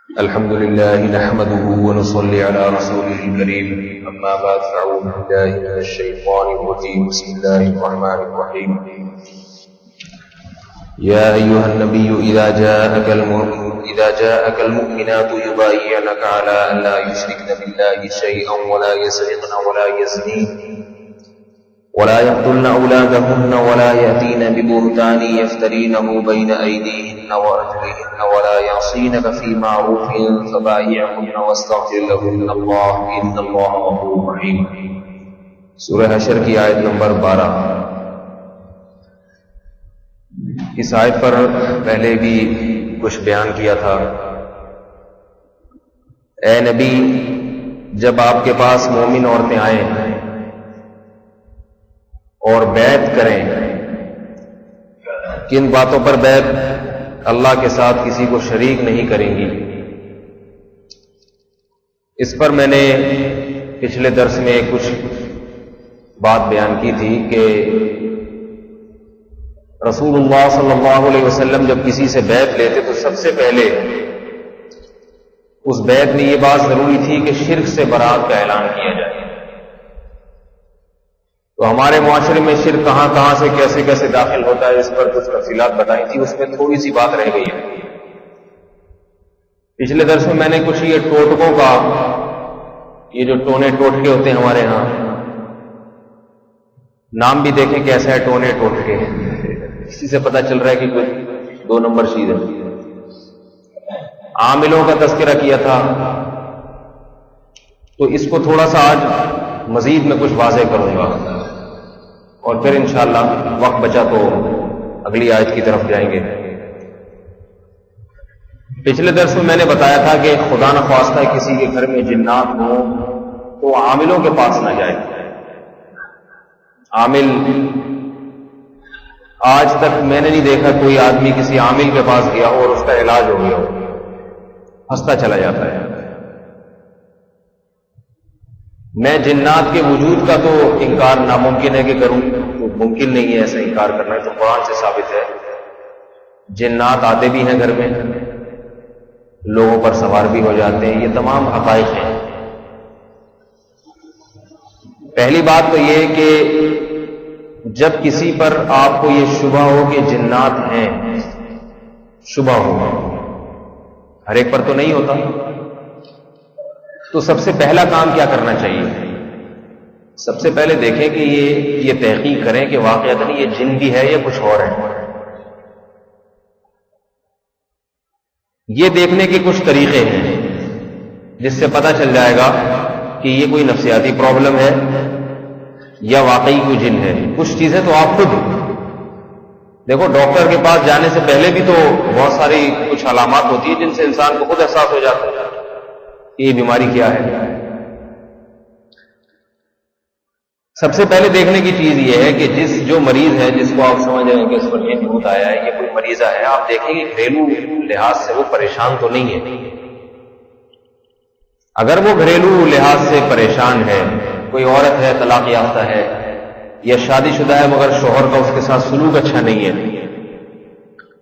الحمد لله نحمده ونصلي على رسوله الكريم أما بعد فأعوذ بالله من الشيطان الرجيم بسم الله الرحمن الرحيم يا أيها النبي إذا جاءك المؤمنات يبايعنك على أن لا يشركن بالله شيئا ولا يسرقن ولا يزنين ولا يقتلن أولادهن ولا يأتين ببهتان يفترينه بين أيديهن وأرجلهن ولا يعصينك في معروف فبايعهن واستغفر لهن الله إن الله غفور رحيم. سورہ حشر کی آیت نمبر 12. اس آیت پر پہلے بھی کچھ بیان کیا تھا. اے نبی، جب آپ کے پاس مومن عورتیں آئیں اور بیعت کریں، کن باتوں پر بیعت؟ اللہ کے ساتھ کسی کو شریک نہیں کریں گی. اس پر میں نے پچھلے درس میں کچھ بات بیان کی تھی کہ رسول اللہ صلی اللہ علیہ وسلم جب کسی سے بیعت لیتے تو سب سے پہلے اس بیعت میں یہ بات ضروری تھی کہ شرک سے برات کا اعلان کیا جائے. تو ہمارے معاشرے میں شرک کہاں کہاں سے کیسے کیسے داخل ہوتا ہے، اس پر کچھ تفصیلات بتائی تھی. اس میں تھوڑی سی بات رہ گئی ہے. پچھلے درس میں میں نے کچھ یہ ٹوٹکوں کا، یہ جو ٹونے ٹوٹکے ہوتے ہیں ہمارے ہاں، نام بھی دیکھیں کیسا ہے، ٹونے ٹوٹکے. اسی سے پتہ چل رہا ہے کہ کوئی 2 نمبر چیز ہے. عاملوں کا تذکرہ کیا تھا، تو اس کو تھوڑا سا آج مزید میں کچھ واضح کروں گا اور پھر انشاءاللہ وقت بچا تو اگلی آیت کی طرف جائیں گے. پچھلے درس میں نے بتایا تھا کہ خدا نخواستہ کسی کے گھر میں جنات ہوں تو عاملوں کے پاس نہ جائے. عامل، آج تک میں نے نہیں دیکھا کوئی آدمی کسی عامل کے پاس گیا ہو اور اس کا علاج ہو گیا ہو. ہنستا چلا جاتا ہے. میں جنات کے وجود کا تو انکار ناممکن ہے کہ کروں، تو ممکن نہیں ہے ایسا انکار کرنا، تو قرآن سے ثابت ہے. جنات آتے بھی ہیں گھر میں، لوگوں پر سوار بھی ہو جاتے ہیں. یہ تمام حقائق ہیں. پہلی بات تو یہ کہ جب کسی پر آپ کو یہ شبہ ہو کہ جنات ہیں، شبہ ہو، ہر ایک پر تو نہیں ہوتا، تو سب سے پہلا کام کیا کرنا چاہیے؟ سب سے پہلے دیکھیں کہ یہ تحقیق کریں کہ واقعتاً یہ جن بھی ہے یا کچھ اور ہے. یہ دیکھنے کے کچھ طریقے ہیں جس سے پتہ چل جائے گا کہ یہ کوئی نفسیاتی پرابلم ہے یا واقعی کوئی جن ہے. کچھ چیزیں تو آپ خود دیکھو، ڈاکٹر کے پاس جانے سے پہلے بھی تو بہت ساری کچھ علامات ہوتی ہیں جن سے انسان کو خود احساس ہو جاتا ہے یہ بیماری کیا ہے. سب سے پہلے دیکھنے کی چیز یہ ہے کہ جو مریض ہے، جس کو آپ سمجھ رہے ہیں کہ اس پر یہ بھوت آیا ہے، یہ کوئی مریضہ ہے، آپ دیکھیں کہ گھریلو لحاظ سے وہ پریشان تو نہیں ہے. اگر وہ گھریلو لحاظ سے پریشان ہے، کوئی عورت ہے، طلاق یافتہ ہے یا شادی شدہ ہے مگر شوہر کا اس کے ساتھ سلوک اچھا نہیں ہے،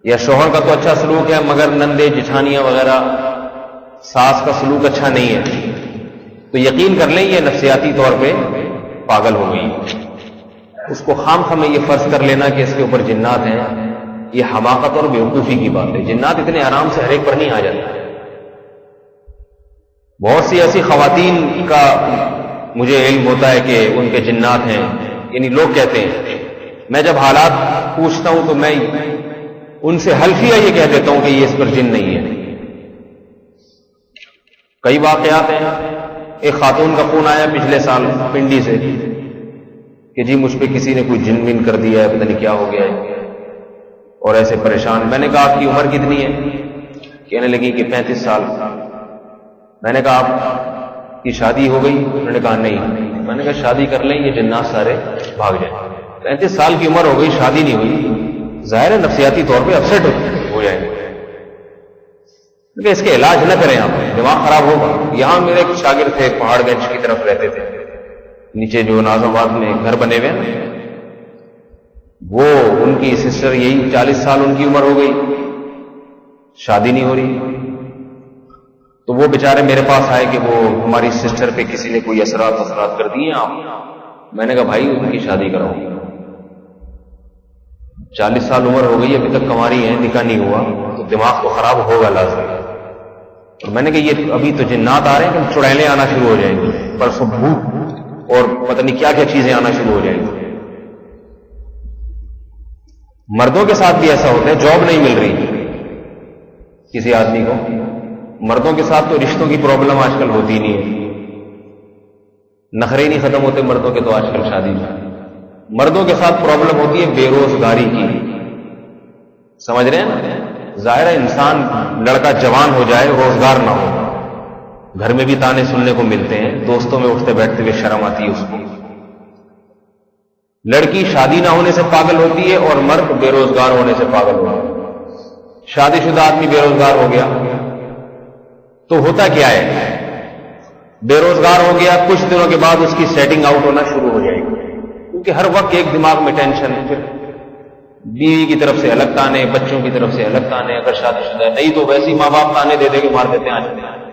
یا شوہر کا تو اچھا سلوک ہے مگر نندے جٹھانیاں وغیرہ ساس کا سلوک اچھا نہیں ہے، تو یقین کر لیں یہ نفسیاتی طور پہ پاگل ہو گئی. اس کو خام خواہ میں یہ فرض کر لینا کہ اس کے اوپر جنات ہیں، یہ حماقت اور بیوقوفی کی بات ہے. جنات اتنے آرام سے ہر ایک پر نہیں آ جاتے. بہت سی ایسی خواتین کا مجھے علم ہوتا ہے کہ ان کے جنات ہیں، یعنی لوگ کہتے ہیں. میں جب حالات پوچھتا ہوں تو میں ان سے حلفیہ یہ کہہ دیتا ہوں کہ یہ اس پر جن نہیں ہے. کئی واقعات ہیں. ایک خاتون کا فون آیا پچھلے سال پنڈی سے کہ جی مجھ پہ کسی نے کوئی جن ون کر دیا ہے، پتہ نہیں کیا ہو گیا ہے، اور ایسے پریشان. میں نے کہا آپ کی عمر کتنی ہے؟ کہنے لگی کہ 35 سال. میں نے کہا آپ کی شادی ہو گئی؟ انہوں نے کہا نہیں. میں نے کہا شادی کر لیں، یہ جنات سارے بھاگ جائیں. 35 سال کی عمر ہو گئی، شادی نہیں ہوئی، ظاہر ہے نفسیاتی طور پہ اپسیٹ ہو جائیں گے. کہ اس کے علاج نہ کریں، آپ دماغ خراب ہوگا. یہاں میرے ایک شاگرد تھے، پہاڑ گنج کی طرف رہتے تھے، نیچے جو ناظم آباد میں گھر بنے ہوئے ہیں، وہ ان کی سسٹر یہی 40 سال ان کی عمر ہو گئی، شادی نہیں ہو رہی. تو وہ بیچارے میرے پاس آئے کہ وہ ہماری سسٹر پہ کسی نے کوئی اثرات کر دیے آپ. میں نے کہا بھائی ان کی شادی کراؤ, 40 سال عمر ہو گئی ابھی تک کنواری ہیں, نکاح نہیں ہوا, تو دماغ تو خراب ہوگا لازم. اور میں نے کہا یہ ابھی تو جنات آ رہے ہیں کہ چڑیلیں آنا شروع ہو جائیں گی, پرسوں بھوت اور پتہ نہیں کیا کیا چیزیں آنا شروع ہو جائیں گی. مردوں کے ساتھ بھی ایسا ہوتا ہے, جاب نہیں مل رہی کسی آدمی کو, مردوں کے ساتھ تو رشتوں کی پرابلم آج کل ہوتی نہیں ہے, نخرے نہیں ختم ہوتے مردوں کے تو آج کل شادی میں. مردوں کے ساتھ پرابلم ہوتی ہے بے روزگاری کی. سمجھ رہے ہیں نا, ظاہر ہے انسان لڑکا جوان ہو جائے روزگار نہ ہو, گھر میں بھی تانے سننے کو ملتے ہیں, دوستوں میں اٹھتے بیٹھتے ہوئے شرم آتی ہے اس کو. لڑکی شادی نہ ہونے سے پاگل ہوتی ہے اور مرد بے روزگار ہونے سے پاگل ہوتا ہے. شادی شدہ آدمی بے روزگار ہو گیا تو ہوتا کیا ہے, بے روزگار ہو گیا, کچھ دنوں کے بعد اس کی سیٹنگ آؤٹ ہونا شروع ہو جائے گی, کیونکہ ہر وقت ایک دماغ میں ٹینشن, پھر بیوی کی طرف سے الگ تانے, بچوں کی طرف سے الگ تانے, اگر شادی شدہ ہے, نہیں تو ویسے ہی ماں باپ تانے دے دے کے مار دیتے ہیں. آج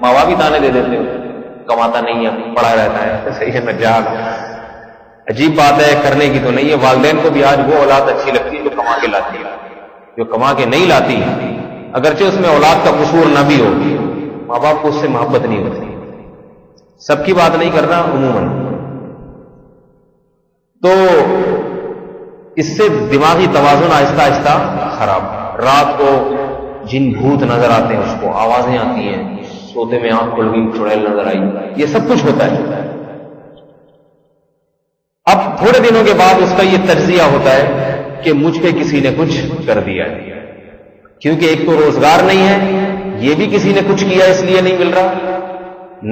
ماں باپ ہی تانے دے دیتے ہیں, کماتا نہیں ہے, پڑا رہتا ہے. صحیح ہے نا جان, عجیب بات ہے, کرنے کی تو نہیں ہے. والدین کو بھی آج وہ اولاد اچھی لگتی ہے جو کما کے لاتی ہے, جو کما کے نہیں لاتی اگرچہ اس میں اولاد کا قصور نہ بھی ہو, ماں باپ کو اس سے محبت نہیں ہوتی. سب کی بات نہیں کر رہا, عموماً. تو اس سے دماغی توازن آہستہ آہستہ خراب. رات کو جن بھوت نظر آتے ہیں اس کو, آوازیں آتی ہیں, سوتے میں آنکھ کھل گئی, چڑیل نظر آئی, یہ سب کچھ ہوتا ہے. اب تھوڑے دنوں کے بعد اس کا یہ تجزیہ ہوتا ہے کہ مجھ پہ کسی نے کچھ کر دیا ہے, کیونکہ ایک تو روزگار نہیں ہے, یہ بھی کسی نے کچھ کیا اس لیے نہیں مل رہا.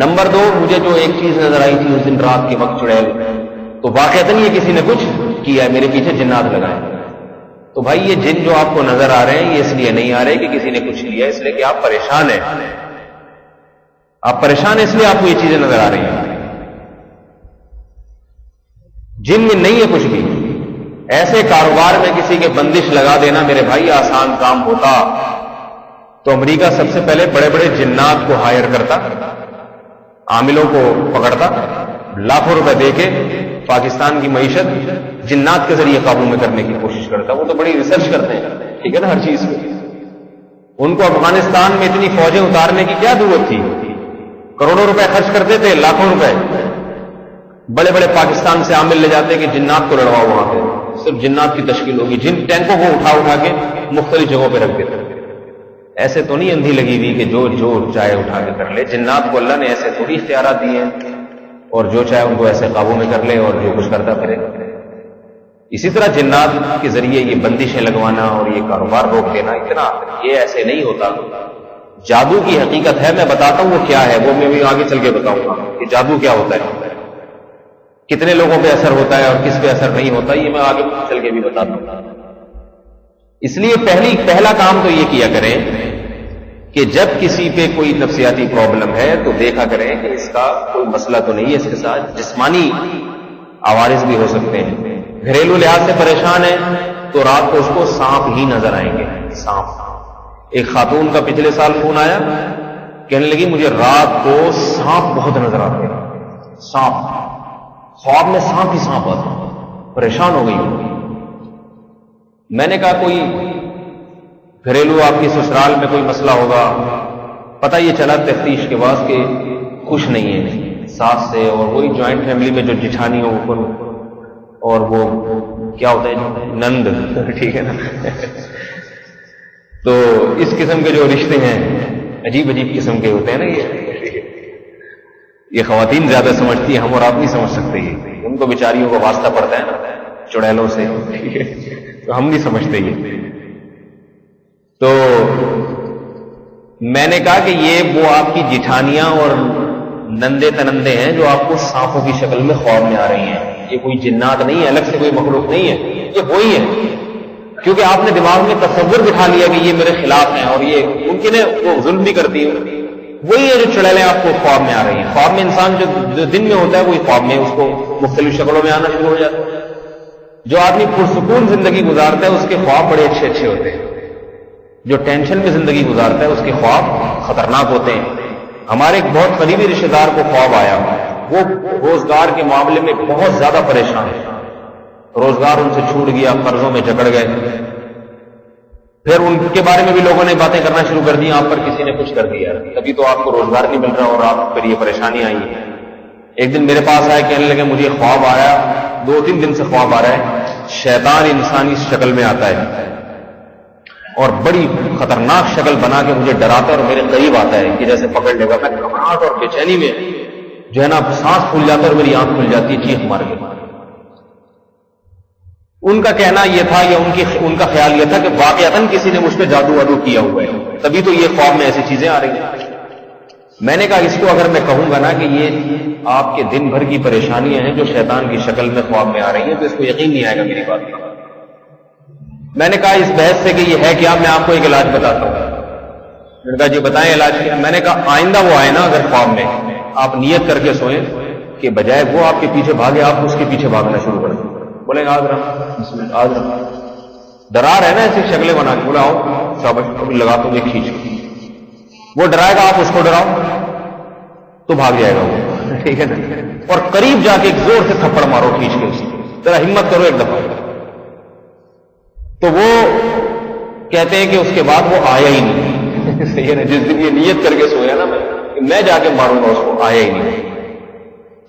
نمبر 2, مجھے جو ایک چیز نظر آئی تھی اس دن رات کے وقت چڑیل, تو واقعتاً یہ کسی نے کچھ کیا ہے, میرے پیچھے جنات لگائے. تو بھائی یہ جن جو آپ کو نظر آ رہے ہیں یہ اس لیے نہیں آ رہے کہ کسی نے کچھ کیا, اس لیے کہ آپ پریشان ہیں. آپ پریشان ہیں اس لیے آپ کو یہ چیزیں نظر آ رہی ہیں. جن میں نہیں ہے کچھ بھی. ایسے کاروبار میں کسی کے بندش لگا دینا میرے بھائی آسان کام ہوتا تو امریکہ سب سے پہلے بڑے بڑے جنات کو ہائر کرتا, عاملوں کو پکڑتا, لاکھوں روپے دے کے پاکستان کی معیشت جنات کے ذریعے قابو میں کرنے کی کوشش کرتا. وہ تو بڑی ریسرچ کرتے ہیں, ٹھیک ہے نا, ہر چیز پہ. ان کو افغانستان میں اتنی فوجیں اتارنے کی کیا ضرورت تھی, کروڑوں روپے خرچ کرتے تھے, لاکھوں روپے بڑے بڑے پاکستان سے عامل لے جاتے کہ جنات کو لڑواؤ, وہاں پہ صرف جنات کی تشکیل ہوگی, جن ٹینکوں کو اٹھا کے مختلف جگہوں پہ رکھ دیتے. ایسے تو نہیں اندھی لگی ہوئی کہ جو چاہے اٹھا کے کر لے. جنات کو اللہ نے ایسے تھوڑی اختیارات دیے ہیں اور جو چاہے ان کو ایسے قابو میں کر لے اور جو کچھ کرتا پھرے. اسی طرح جنات کے ذریعے یہ بندشیں لگوانا اور یہ کاروبار روک دینا, اتنا یہ ایسے نہیں ہوتا. جادو کی حقیقت ہے, میں بتاتا ہوں وہ کیا ہے, وہ میں بھی آگے چل کے بتاؤں گا کہ جادو کیا ہوتا ہے, کتنے لوگوں پہ اثر ہوتا ہے اور کس پہ اثر نہیں ہوتا, یہ میں آگے چل کے بھی بتاتا ہوں. اس لیے پہلا کام تو یہ کیا کریں کہ جب کسی پہ کوئی نفسیاتی پرابلم ہے تو دیکھا کریں کہ اس کا کوئی مسئلہ تو نہیں ہے, اس کے ساتھ جسمانی عوارض بھی ہو سکتے ہیں. گھریلو لحاظ سے پریشان ہے تو رات کو اس کو سانپ ہی نظر آئیں گے. سانپ. ایک خاتون کا پچھلے سال فون آیا, کہنے لگی مجھے رات کو سانپ بہت نظر آتے ہیں, سانپ, خواب میں سانپ ہی سانپ آتا, پریشان ہو گئی. میں نے کہا کوئی گھریلو آپ کی سسرال میں کوئی مسئلہ ہوگا. پتہ یہ چلا تفتیش کے بعد کہ خوش نہیں ہے ساس سے, اور وہی جوائنٹ فیملی میں جو جٹھانی ہو اوپر, اور وہ کیا ہوتا ہے نند, ٹھیک ہے نا. تو اس قسم کے جو رشتے ہیں عجیب عجیب قسم کے ہوتے ہیں نا. یہ خواتین زیادہ سمجھتی ہیں, ہم اور آپ نہیں سمجھ سکتے. یہ ان کو بیچاریوں کو واسطہ پڑتا ہے نا چڑیلوں سے, تو ہم نہیں سمجھتے. یہ تو میں نے کہا کہ یہ وہ آپ کی جٹھانیاں اور نندے تنندے ہیں جو آپ کو سانپوں کی شکل میں خواب میں آ رہی ہیں. یہ کوئی جنات نہیں ہے, الگ سے کوئی مخلوق نہیں ہے, یہ وہی ہے. کیونکہ آپ نے دماغ میں تصور بٹھا لیا کہ یہ میرے خلاف ہیں اور یہ ممکن ہے وہ ظلم بھی کرتی ہے. وہی ہے جو چڑیلیں آپ کو خواب میں آ رہی ہیں. خواب میں انسان جو دن میں ہوتا ہے وہی خواب میں اس کو مختلف شکلوں میں آنا شروع ہو جاتا ہے. جو آدمی پرسکون زندگی گزارتا ہے اس کے خواب بڑے اچھے اچھے ہوتے ہیں. جو ٹینشن میں زندگی گزارتا ہے اس کے خواب خطرناک ہوتے ہیں. ہمارے ایک بہت قریبی رشتے دار کو خواب آیا، وہ روزگار کے معاملے میں بہت زیادہ پریشان ہے، روزگار ان سے چھوٹ گیا، قرضوں میں جکڑ گئے. پھر ان کے بارے میں بھی لوگوں نے باتیں کرنا شروع کر دی، آپ پر کسی نے کچھ کر دیا، تبھی تو آپ کو روزگار نہیں مل رہا اور آپ پر یہ پریشانی آئی ہے. ایک دن میرے پاس آئے، کہنے لگے مجھے خواب آیا، 2-3 دن سے خواب آ رہا ہے، شیطان انسانی شکل میں آتا ہے اور بڑی خطرناک شکل بنا کے مجھے ڈراتا ہے اور میرے قریب آتا ہے کہ جیسے پکڑ لے گا. میں گھبراہٹ اور بے چینی میں جو ہے نا سانس پھول جاتا ہے اور میری آنکھ کھل جاتی ہے، چیخ مار کے. ان کا کہنا یہ تھا یا ان کا خیال یہ تھا کہ واقعتاً کسی نے مجھ پہ جادو وادو کیا ہوا ہے، تبھی تو یہ خواب میں ایسی چیزیں آ رہی ہیں. میں نے کہا اس کو اگر میں کہوں گا نا کہ یہ آپ کے دن بھر کی پریشانیاں ہیں جو شیطان کی شکل میں خواب میں آ رہی ہیں، تو اس کو یقین نہیں آئے گا میری بات پر. میں نے کہا اس بحث سے کہ یہ ہے کیا، میں آپ کو ایک علاج بتاتا ہوں. میں نے کہا جی بتائیں علاج کیا. میں نے کہا آئندہ وہ آئے نا اگر خواب میں، آپ نیت کر کے سوئیں کہ بجائے وہ آپ کے پیچھے بھاگے آپ اس کے پیچھے بھاگنا شروع کر دیں. بولے آج رہا آج رہا، ڈرا رہے نا ایسی شکلیں بنا کے. بولا آؤ شاباش لگا تم یہ کھینچ، وہ ڈرائے گا، آپ اس کو ڈراؤ تو بھاگ جائے گا وہ، ٹھیک ہے نا. اور قریب جا کے ایک زور سے تھپڑ مارو کھینچ کے، اسے ذرا ہمت کرو ایک دفعہ. تو وہ کہتے ہیں کہ اس کے بعد وہ آیا ہی نہیں. صحیح ہے نا، جس دن یہ نیت کر کے سویا نا میں جا کے ماروں گا اس کو، آیا ہی نہیں.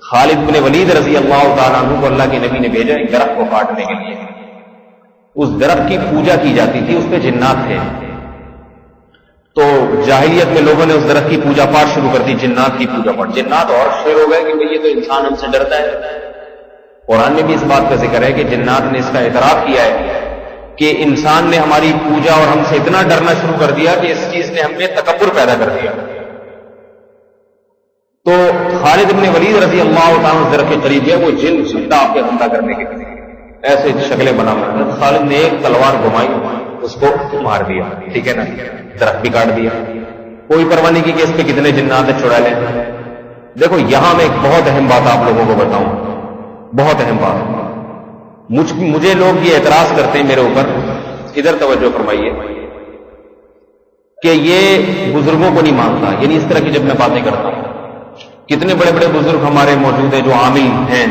خالد بن ولید رضی اللہ تعالیٰ عنہ کو اللہ کے نبی نے بھیجا ایک درخت کو کاٹنے کے لیے. اس درخت کی پوجا کی جاتی تھی، اس پہ جنات تھے. تو جاہلیت میں لوگوں نے اس درخت کی پوجا پاٹ شروع کر دی، جنات کی پوجا پاٹ. جنات اور شیر ہو گئے کہ یہ تو انسان ہم سے ڈرتا ہے. قرآن میں بھی اس بات کا ذکر ہے کہ جنات نے اس کا اعتراف کیا ہے کہ انسان نے ہماری پوجا اور ہم سے اتنا ڈرنا شروع کر دیا کہ اس چیز نے ہم میں تکبر پیدا کر دیا. تو خالد بن ولید رضی اللہ تعالیٰ اس درخت کے قریب ہے، وہ جن سلطہ آپ کے حملہ کرنے کے لیے ایسے شکلیں بنا کر خالد نے ایک تلوار گھمائی، اس کو مار دیا. ٹھیک ہے نا، درخت بھی کاٹ دیا. کوئی پرواہ نہیں کی کہ اس پہ کتنے جنات چھڑا لیں. دیکھو یہاں میں ایک بہت اہم بات آپ لوگوں کو بتاؤں، بہت اہم بات. مجھے لوگ یہ اعتراض کرتے ہیں میرے اوپر، ادھر توجہ فرمائیے، کہ یہ بزرگوں کو نہیں مانتا. یعنی اس طرح کی جب میں باتیں کرتا ہوں، کتنے بڑے بڑے بزرگ ہمارے موجود ہیں جو عامل ہیں،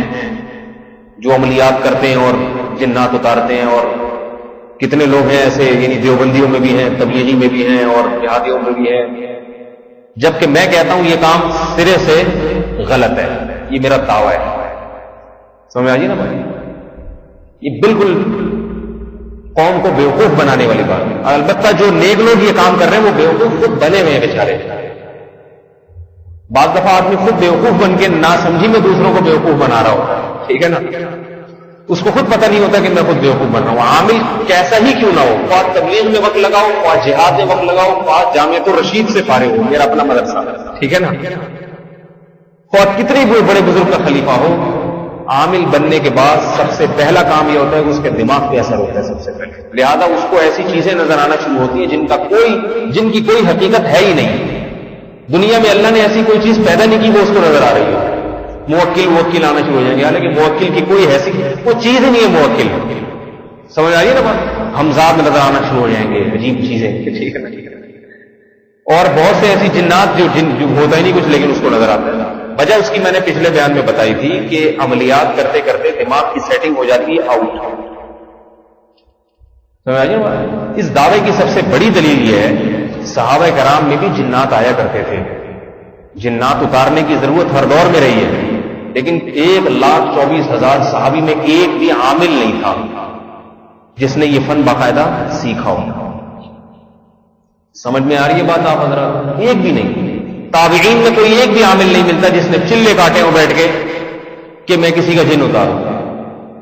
جو عملیات کرتے ہیں اور جنات اتارتے ہیں، اور کتنے لوگ ہیں ایسے، یعنی دیوبندیوں میں بھی ہیں، تبلیغی میں بھی ہیں اور جہادیوں میں بھی ہیں. جبکہ میں کہتا ہوں یہ کام سرے سے غلط ہے، یہ میرا دعویٰ ہے. سمجھ آئیے نا بھائی، یہ بالکل قوم کو بیوقوف بنانے والی بات ہے. البتہ جو نیک لوگ یہ کام کر رہے ہیں وہ بیوقوف خود بنے ہوئے ہیں بیچارے. بعض دفعہ آدمی خود بیوقوف بن کے ناسمجھی میں دوسروں کو بیوقوف بنا رہا ہوتا ہے، ٹھیک ہے نا. اس کو خود پتہ نہیں ہوتا کہ میں خود بیوقوف بن رہا ہوں. عامل کیسا ہی کیوں نہ ہو، خواہ تبلیغ میں وقت لگاؤ، خواہ جہاد میں وقت لگاؤ، خواہ جامعۃ الرشید سے فارغ ہو، میرا اپنا مدرسہ، ٹھیک ہے نا، خواہ کتنے بھی بڑے بزرگ کا خلیفہ ہو، عامل بننے کے بعد سب سے پہلا کام یہ ہوتا ہے کہ اس کے دماغ پہ اثر ہوتا ہے سب سے پہلے. لہذا اس کو ایسی چیزیں نظر آنا شروع ہوتی ہیں جن کی کوئی حقیقت ہے ہی نہیں. دنیا میں اللہ نے ایسی کوئی چیز پیدا نہیں کی وہ اس کو نظر آ رہی ہے. موکل آنا شروع ہو جائیں گے، حالانکہ موکل کی کوئی حیثیت، وہ چیز ہی نہیں ہے موکل. سمجھ آئیے نا بات. حمزات نظر آنا شروع ہو جائیں گے، عجیب چیزیں، ٹھیک ہے نا. اور بہت سے ایسی جنات جو ہوتا ہی نہیں کچھ لیکن اس کو نظر آتا ہے. وجہ اس کی میں نے پچھلے بیان میں بتائی تھی کہ عملیات کرتے کرتے دماغ کی سیٹنگ ہو جاتی ہے آؤٹ. سمجھ آئیے نا. اس دعوے کی سب سے بڑی دلیل یہ ہے صحابہ کرام میں بھی جنات آیا کرتے تھے. جنات اتارنے کی ضرورت ہر دور میں رہی ہے، لیکن 1,24,000 صحابی میں ایک بھی عامل نہیں تھا جس نے یہ فن باقاعدہ سیکھا ہو. سمجھ میں آ رہی ہے بات آپ حضرات؟ ایک بھی نہیں. تابعین میں کوئی ایک بھی عامل نہیں ملتا جس نے چلے کاٹے ہو بیٹھ کے کہ میں کسی کا جن اتاروں.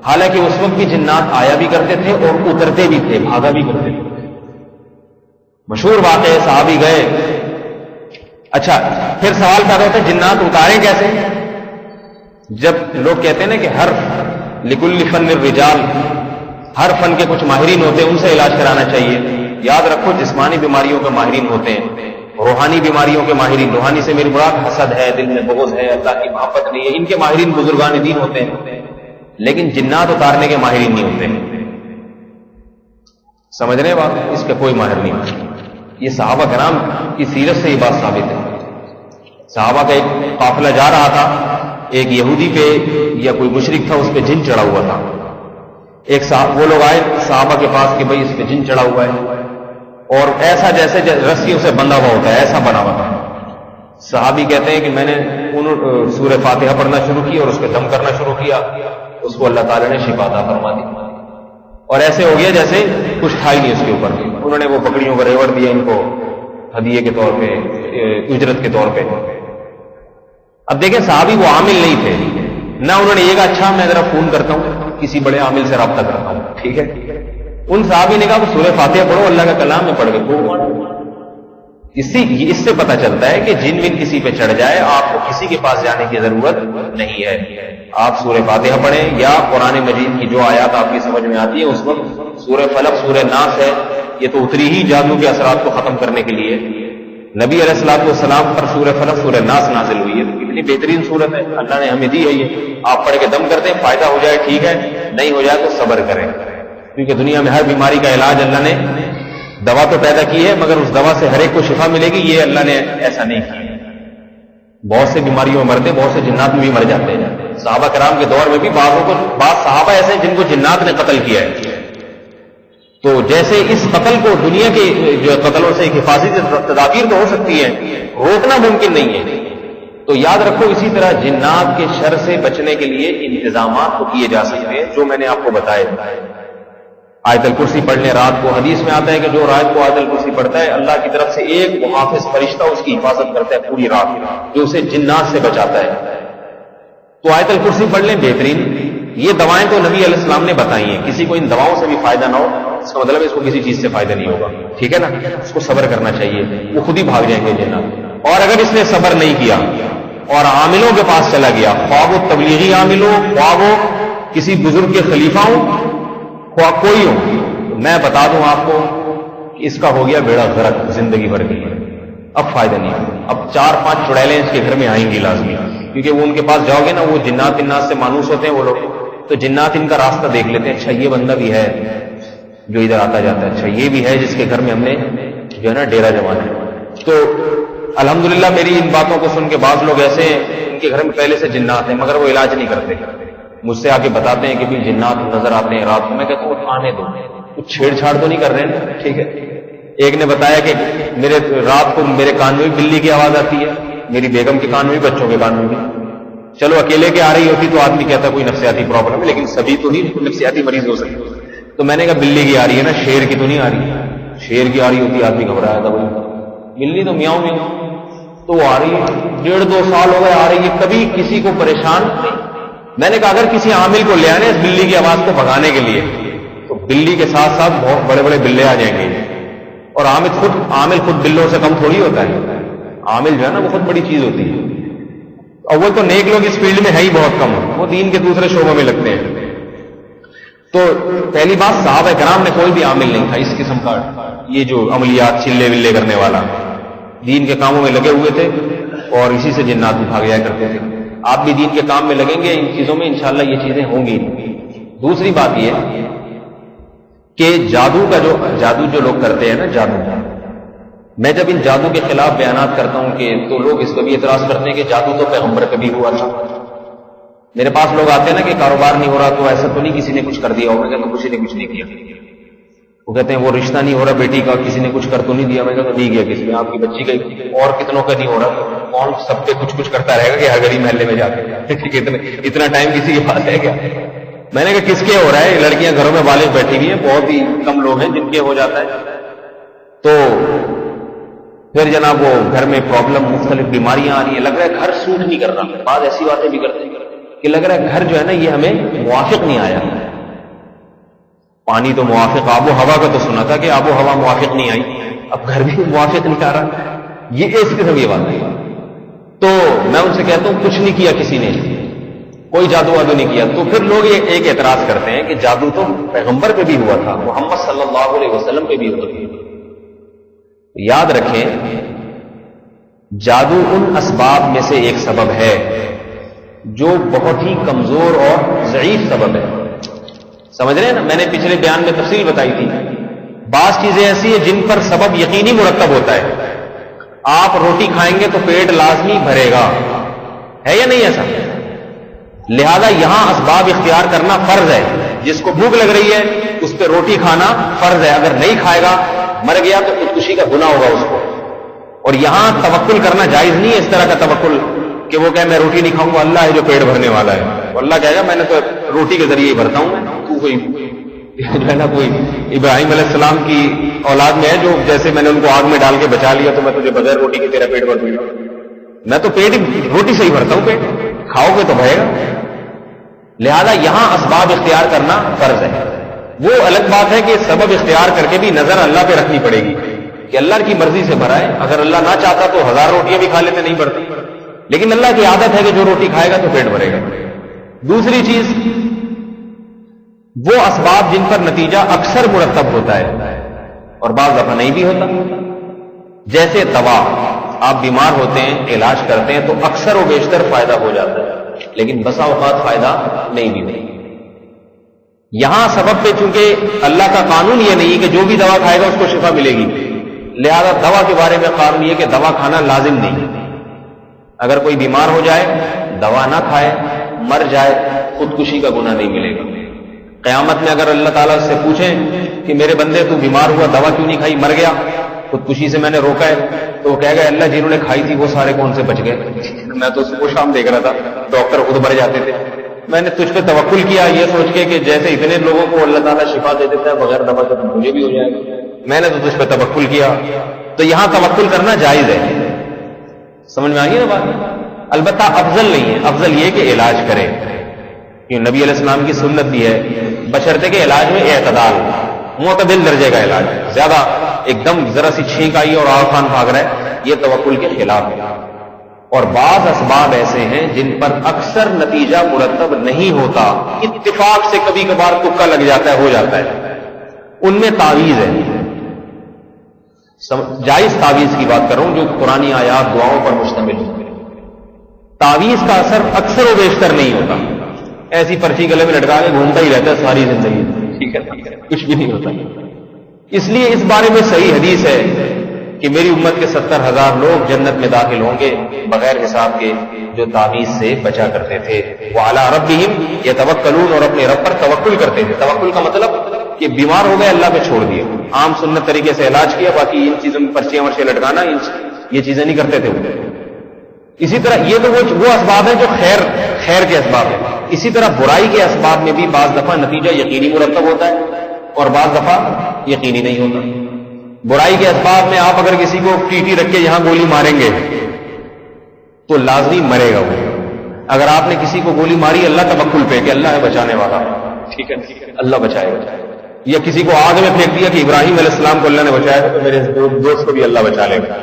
حالانکہ اس وقت بھی جنات آیا بھی کرتے تھے اور اترتے بھی تھے، بھاگا بھی کرتے تھے. مشہور واقعہ، صحابی گئے. اچھا پھر سوال پیدا ہوتا ہے جنات اتاریں کیسے؟ جب لوگ کہتے ہیں نا کہ ہر لکل فن الرجال، ہر فن کے کچھ ماہرین ہوتے ہیں، ان سے علاج کرانا چاہیے. یاد رکھو جسمانی بیماریوں کے ماہرین ہوتے ہیں، روحانی بیماریوں کے ماہرین، روحانی سے میری مراد حسد ہے، دل میں بغض ہے، اللہ کی محبت نہیں ہے، ان کے ماہرین بزرگان دین ہوتے ہیں. لیکن جنات اتارنے کے ماہرین نہیں ہوتے. سمجھ رہے بات؟ اس کا کوئی ماہر نہیں. یہ صحابہ کرام کی سیرت سے یہ بات ثابت ہے. صحابہ کا ایک قافلہ جا رہا تھا، ایک یہودی پہ یا کوئی مشرک تھا، اس پہ جن چڑھا ہوا تھا. وہ لوگ آئے صحابہ کے پاس کہ بھائی اس پہ جن چڑھا ہوا ہے، اور ایسا جیسے رسیوں سے بندھا ہوا ہوتا ہے ایسا بنا ہوا تھا. صحابی کہتے ہیں کہ میں نے سورہ فاتحہ پڑھنا شروع کی اور اس پہ دم کرنا شروع کیا، اس کو اللہ تعالیٰ نے شفا عطا فرما دی، اور ایسے ہو گیا جیسے کچھ تھا ہی نہیں اس کے اوپر. انہوں نے وہ بکریوں کا ریوڑ دیا ان کو ہدیے کے طور پہ، اجرت کے طور پہ. اب دیکھیں صحابی وہ عامل نہیں تھے نہ، انہوں نے یہ کہا اچھا میں ذرا فون کرتا ہوں کسی بڑے عامل سے رابطہ کرتا ہوں، ٹھیک ہے. ان صحابی نے کہا سورہ فاتحہ پڑھو، اللہ کا کلام میں پڑھ کے. اس سے پتہ چلتا ہے کہ جن ون کسی پہ چڑھ جائے آپ کو کسی کے پاس جانے کی ضرورت نہیں ہے. آپ سورہ فاتحہ پڑھیں یا قرآن مجید کی جو آیات آپ کی سمجھ میں آتی ہے اس وقت سورہ فلق سورہ ناس ہے، یہ تو اتری ہی جادو کے اثرات کو ختم کرنے کے لیے. نبی علیہ الصلوۃ والسلام پر سورہ فلق سورہ ناس نازل ہوئی ہے، کتنی بہترین صورت ہے، اللہ نے ہمیں دی ہے. یہ آپ پڑھ کے دم کرتے ہیں، فائدہ ہو جائے ٹھیک ہے، نہیں ہو جائے تو صبر کریں، کیونکہ دنیا میں ہر بیماری کا علاج اللہ نے دوا تو پیدا کی ہے، مگر اس دوا سے ہر ایک کو شفا ملے گی یہ اللہ نے ایسا نہیں کیا. بہت سے بیماریوں میں مرتے، بہت سے جنات میں بھی مر جاتے ہیں. صحابہ کرام کے دور میں بھی بعض صحابہ ایسے ہیں جن کو جنات نے قتل کیا ہے. تو جیسے اس قتل کو دنیا کے جو قتلوں سے حفاظتی تدابیر تو ہو سکتی ہے، روکنا ممکن نہیں ہے. تو یاد رکھو اسی طرح جنات کے شر سے بچنے کے لیے انتظامات تو کیے جا سکتے ہیں جو میں نے آپ کو بتائے. آیت الکرسی پڑھ لیں رات کو. حدیث میں آتا ہے کہ جو رات کو آیت الکرسی پڑھتا ہے اللہ کی طرف سے ایک محافظ فرشتہ اس کی حفاظت کرتا ہے پوری رات، جو اسے جنات سے بچاتا ہے. تو آیت الکرسی پڑھ لیں، بہترین. یہ دوائیں تو نبی علیہ السلام نے بتائی ہیں، کسی کو ان دواؤں سے بھی فائدہ نہ ہو اس کا مطلب ہے اس کو کسی چیز سے فائدہ نہیں ہوگا، ٹھیک ہے نا. اس کو صبر کرنا چاہیے، وہ خود ہی بھاگ جائیں گے جنات. اور اگر اس نے صبر نہیں کیا اور عاملوں کے پاس چلا گیا، خواہ وہ تبلیغی عامل ہو، خواہ وہ کسی بزرگ کے خلیفہ ہوں، خواہ کوئی ہو، میں بتا دوں آپ کو کہ اس کا ہو گیا بیڑا غرق زندگی بھر کے لیے. اب فائدہ نہیں. اب 4-5 چڑیلیں اس کے گھر میں آئیں گی لازمی، کیونکہ وہ ان کے پاس جاؤ گے نا، وہ جنات الناس سے مانوس ہوتے ہیں وہ لوگ، تو جنات ان کا راستہ دیکھ لیتے ہیں. اچھا یہ بندہ بھی ہے جو ادھر آتا جاتا ہے، اچھا یہ بھی ہے جس کے گھر میں ہم نے جو ہے نا ڈیرا جمانا ہے. تو الحمدللہ میری ان باتوں کو سن کے بعض لوگ ایسے ہیں ان کے گھر میں پہلے سے جنات ہیں مگر وہ علاج نہیں کرتے، مجھ سے آ کے بتاتے ہیں کہ بھی جنات نظر آتے ہیں رات کو. میں کہتا ہوں آنے دو، کچھ چھیڑ چھاڑ تو نہیں کر رہے ہیں، ٹھیک ہے. ایک نے بتایا کہ میرے رات کو میرے کان میں بھی بلی کی آواز آتی ہے، میری بیگم کے کان میں بھی، بچوں کے کان میں بھی. چلو اکیلے کے آ رہی ہوتی تو آدمی کہتا کوئی نفسیاتی پرابلم ہے، لیکن سبھی تو نہیں نفسیاتی مریض ہو سکتے. تو میں نے کہا بلی کی آ رہی ہے نا، شیر کی تو نہیں آ رہی. شیر کی آ رہی ہوتی آدمی گھبرایا تھا، بلی تو میاؤں میاؤں. تو وہ آ رہی ہے، 1.5-2 سال ہو گئے آ رہی ہے، کبھی کسی کو پریشان نہیں. میں نے کہا اگر کسی عامل کو لے آنے اس بلی کی آواز کو بھگانے کے لیے تو بلی کے ساتھ ساتھ بہت بڑے بڑے بلے آ جائیں گے. اور عامل خود بلوں سے کم تھوڑی ہوتا ہے. عامل جو ہے نا وہ خود بڑی چیز ہوتی ہے. اول تو نیک لوگ اس فیلڈ میں ہے ہی بہت کم، وہ دین کے دوسرے شعبوں میں لگتے ہیں. تو پہلی بات صحابہ کرام نے کوئی بھی عامل نہیں تھا اس قسم کا، یہ جو عملیات چلے ولے کرنے والا. دین کے کاموں میں لگے ہوئے تھے اور اسی سے جنات بھی بھاگ جایا کرتے تھے. آپ بھی دین کے کام میں لگیں گے، ان چیزوں میں انشاءاللہ یہ چیزیں ہوں گی. دوسری بات یہ کہ جادو جو لوگ کرتے ہیں نا جادو، میں جب ان جادو کے خلاف بیانات کرتا ہوں کہ تو لوگ اس کو بھی اعتراض کرتے ہیں کہ جادو تو پیغمبر کبھی ہوا تھا. میرے پاس لوگ آتے ہیں نا کہ کاروبار نہیں ہو رہا تو ایسا تو نہیں کسی نے کچھ کر دیا ہوگا. کہ کسی نے کچھ نہیں کیا. وہ کہتے ہیں وہ رشتہ نہیں ہو رہا بیٹی کا، کسی نے کچھ کر تو نہیں دیا. میں کہتا نہیں گیا کسی نے، آپ کی بچی کا اور کتنوں کا نہیں ہو رہا. کون سب پہ کچھ کچھ کرتا رہے گا کہ ہر گلی محلے میں جا کے اتنا ٹائم کسی کے پاس ہے کیا. میں نے کہا کس کے ہو رہا ہے؟ لڑکیاں گھروں میں بالغ بیٹھی ہوئی ہیں، بہت ہی کم لوگ ہیں جن کے ہو جاتا ہے. تو پھر جناب وہ گھر میں پرابلم، مختلف بیماریاں آ رہی ہیں، لگ رہا ہے گھر سوٹ نہیں کر رہا. بعض ایسی باتیں بھی کرتے ہیں کہ لگ رہا ہے گھر جو ہے نا یہ ہمیں موافق نہیں آیا. پانی تو موافق، آب و ہوا کا تو سنا تھا کہ آب و ہوا موافق نہیں آئی، اب گھر بھی موافق نہیں آ رہا. یہ اس قسم کی بات ہے. تو میں ان سے کہتا ہوں کچھ نہیں کیا کسی نے، کوئی جادو وادو نہیں کیا. تو پھر لوگ ایک اعتراض کرتے ہیں کہ جادو تو پیغمبر پہ بھی ہوا تھا، محمد صلی اللہ علیہ وسلم پہ بھی ہوا تھا. یاد رکھیں جادو ان اسباب میں سے ایک سبب ہے جو بہت ہی کمزور اور ضعیف سبب ہے. سمجھ رہے ہیں نا؟ میں نے پچھلے بیان میں تفصیل بتائی تھی. بعض چیزیں ایسی ہیں جن پر سبب یقینی مرتب ہوتا ہے، آپ روٹی کھائیں گے تو پیٹ لازمی بھرے گا، ہے یا نہیں ایسا؟ لہذا یہاں اسباب اختیار کرنا فرض ہے. جس کو بھوک لگ رہی ہے اس پہ روٹی کھانا فرض ہے، اگر نہیں کھائے گا مر گیا تو خودکشی کا گناہ ہوگا اس کو. اور یہاں توکل کرنا جائز نہیں ہے، اس طرح کا توکل کہ وہ کہے میں روٹی نہیں کھاؤں گا، اللہ ہے جو پیٹ بھرنے والا ہے. اللہ کہے گا میں نے تو روٹی کے ذریعے ہی بھرتا ہوں، تو کوئی جو ہے نا کوئی ابراہیم علیہ السلام کی اولاد میں ہے جو جیسے میں نے ان کو آگ میں ڈال کے بچا لیا تو میں تجھے بغیر روٹی کے تیرا پیٹ بھر دوں گا. میں تو پیٹ روٹی سے ہی بھرتا ہوں، پیٹ کھاؤ گے تو بھرے گا. لہذا یہاں اسباب اختیار کرنا فرض ہے. وہ الگ بات ہے کہ سبب اختیار کر کے بھی نظر اللہ پہ رکھنی پڑے گی کہ اللہ کی مرضی سے بھرا ہے. اگر اللہ نہ چاہتا تو 1000 روٹیاں بھی کھا لیتے، نہیں بھرتی، لیکن اللہ کی عادت ہے کہ جو روٹی کھائے گا تو پیٹ بھرے گا. دوسری چیز، وہ اسباب جن پر نتیجہ اکثر مرتب ہوتا ہے اور بعض دفعہ نہیں بھی ہوتا. جیسے دوا، آپ بیمار ہوتے ہیں، علاج کرتے ہیں تو اکثر و بیشتر فائدہ ہو جاتا ہے، لیکن بسا اوقات فائدہ نہیں بھی نہیں. یہاں سبب پہ چونکہ اللہ کا قانون یہ نہیں کہ جو بھی دوا کھائے گا اس کو شفا ملے گی، لہذا دوا کے بارے میں قانون یہ کہ دوا کھانا لازم نہیں. اگر کوئی بیمار ہو جائے، دوا نہ کھائے، مر جائے، خودکشی کا گناہ نہیں ملے گا. قیامت میں اگر اللہ تعالیٰ سے پوچھیں کہ میرے بندے تو بیمار ہوا، دوا کیوں نہیں کھائی، مر گیا، خودکشی سے میں نے روکا ہے، تو وہ کہے گا اللہ جنہوں نے کھائی تھی وہ سارے کون سے بچ گئے؟ میں تو صبح شام دیکھ رہا تھا ڈاکٹر خود مر جاتے تھے. میں نے تجھ پہ توکل کیا یہ سوچ کے کہ جیسے اتنے لوگوں کو اللہ تعالیٰ شفا دے دیتا ہے بغیر دوا کے، مجھے بھی ہو جائے گا. میں نے تو تجھ پہ توکل کیا. تو یہاں توکل کرنا جائز ہے. سمجھ میں آ گئی نا بات؟ البتہ افضل نہیں ہے، افضل یہ کہ علاج کرے، کیوں نبی علیہ السلام کی سنت بھی ہے بشرطے کے علاج میں اعتدال، معتدل درجے کا علاج. زیادہ ایک دم ذرا سی چھینک آئی اور آگ خان بھاگ رہا ہے، یہ توکل کے خلاف ہے. اور بعض اسباب ایسے ہیں جن پر اکثر نتیجہ مرتب نہیں ہوتا، اتفاق سے کبھی کبھار تکا لگ جاتا ہے، ہو جاتا ہے. ان میں تعویذ ہے. جائز تعویذ کی بات کر رہا ہوں جو قرآنی آیات دعاؤں پر مشتمل ہے. تعویذ کا اثر اکثر و بیشتر نہیں ہوتا، ایسی پرچی گلے میں لٹکا کے گھومتا ہی رہتا ہے ساری زندگی، ٹھیک ہے، کچھ بھی نہیں ہوتا. اس لیے اس بارے میں صحیح حدیث ہے کہ میری امت کے 70,000 لوگ جنت میں داخل ہوں گے بغیر حساب کے جو تعویذ سے بچا کرتے تھے. وعلی ربہم یتوکلون، اور اپنے رب پر توکل کرتے تھے. توکل کا مطلب کہ بیمار ہو گئے اللہ پہ چھوڑ دیے، عام سنت طریقے سے علاج کیا، باقی ان چیزوں میں پرچیاں ورچیاں لٹکانا یہ چیزیں نہیں کرتے تھے. اسی طرح یہ تو وہ اسباب ہیں جو خیر کے اسباب ہیں. اسی طرح برائی کے اسباب میں بھی بعض دفعہ نتیجہ یقینی مرتب ہوتا ہے اور بعض دفعہ یقینی نہیں ہوتا. برائی کے اسباب میں آپ اگر کسی کو ٹیٹی رکھ کے یہاں گولی ماریں گے تو لازمی مرے گا وہ. اگر آپ نے کسی کو گولی ماری اللہ توکل پہ کہ اللہ ہے بچانے والا، ٹھیک ہے، اللہ بچائے گا. یا کسی کو آگ میں پھینک دیا کہ ابراہیم علیہ السلام کو اللہ نے بچایا تو میرے دوست کو بھی اللہ بچا لے گا،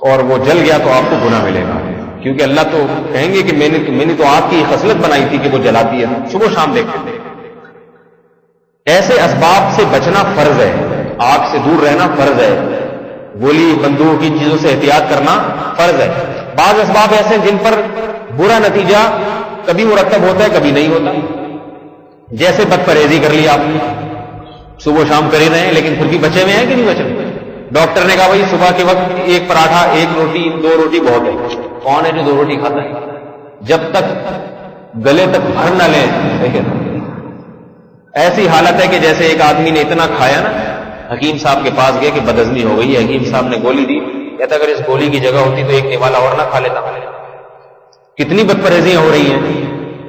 اور وہ جل گیا تو آپ کو گناہ ملے گا، کیونکہ اللہ تو کہیں گے کہ میں نے تو آگ کی خصلت بنائی تھی کہ وہ جلاتی ہے، صبح شام دیکھتے تھے. ایسے اسباب سے بچنا فرض ہے، آگ سے دور رہنا فرض ہے، گولی بندوق کی چیزوں سے احتیاط کرنا فرض ہے. بعض اسباب ایسے ہیں جن پر برا نتیجہ کبھی مرتب ہوتا ہے کبھی نہیں ہوتا. جیسے بد پرہیزی کر لی آپ نے، صبح شام کر ہی رہے ہیں لیکن پھر بھی بچے ہوئے ہیں کہ نہیں بچے ہوئے. ڈاکٹر نے کہا بھائی صبح کے وقت ایک پراٹھا، ایک روٹی، 2 روٹی بہت ہے. کون ہے جو 2 روٹی کھاتا ہے؟ جب تک گلے تک بھر نہ لیں. ایسی حالت ہے کہ جیسے ایک آدمی نے اتنا کھایا نا، حکیم صاحب کے پاس گئے کہ بدہضمی ہو گئی ہے. حکیم صاحب نے گولی دی، کہتا اگر اس گولی کی جگہ ہوتی تو ایک نوالا اور نہ کھا لیتا. کتنی بد پرہیزیاں ہو رہی ہیں،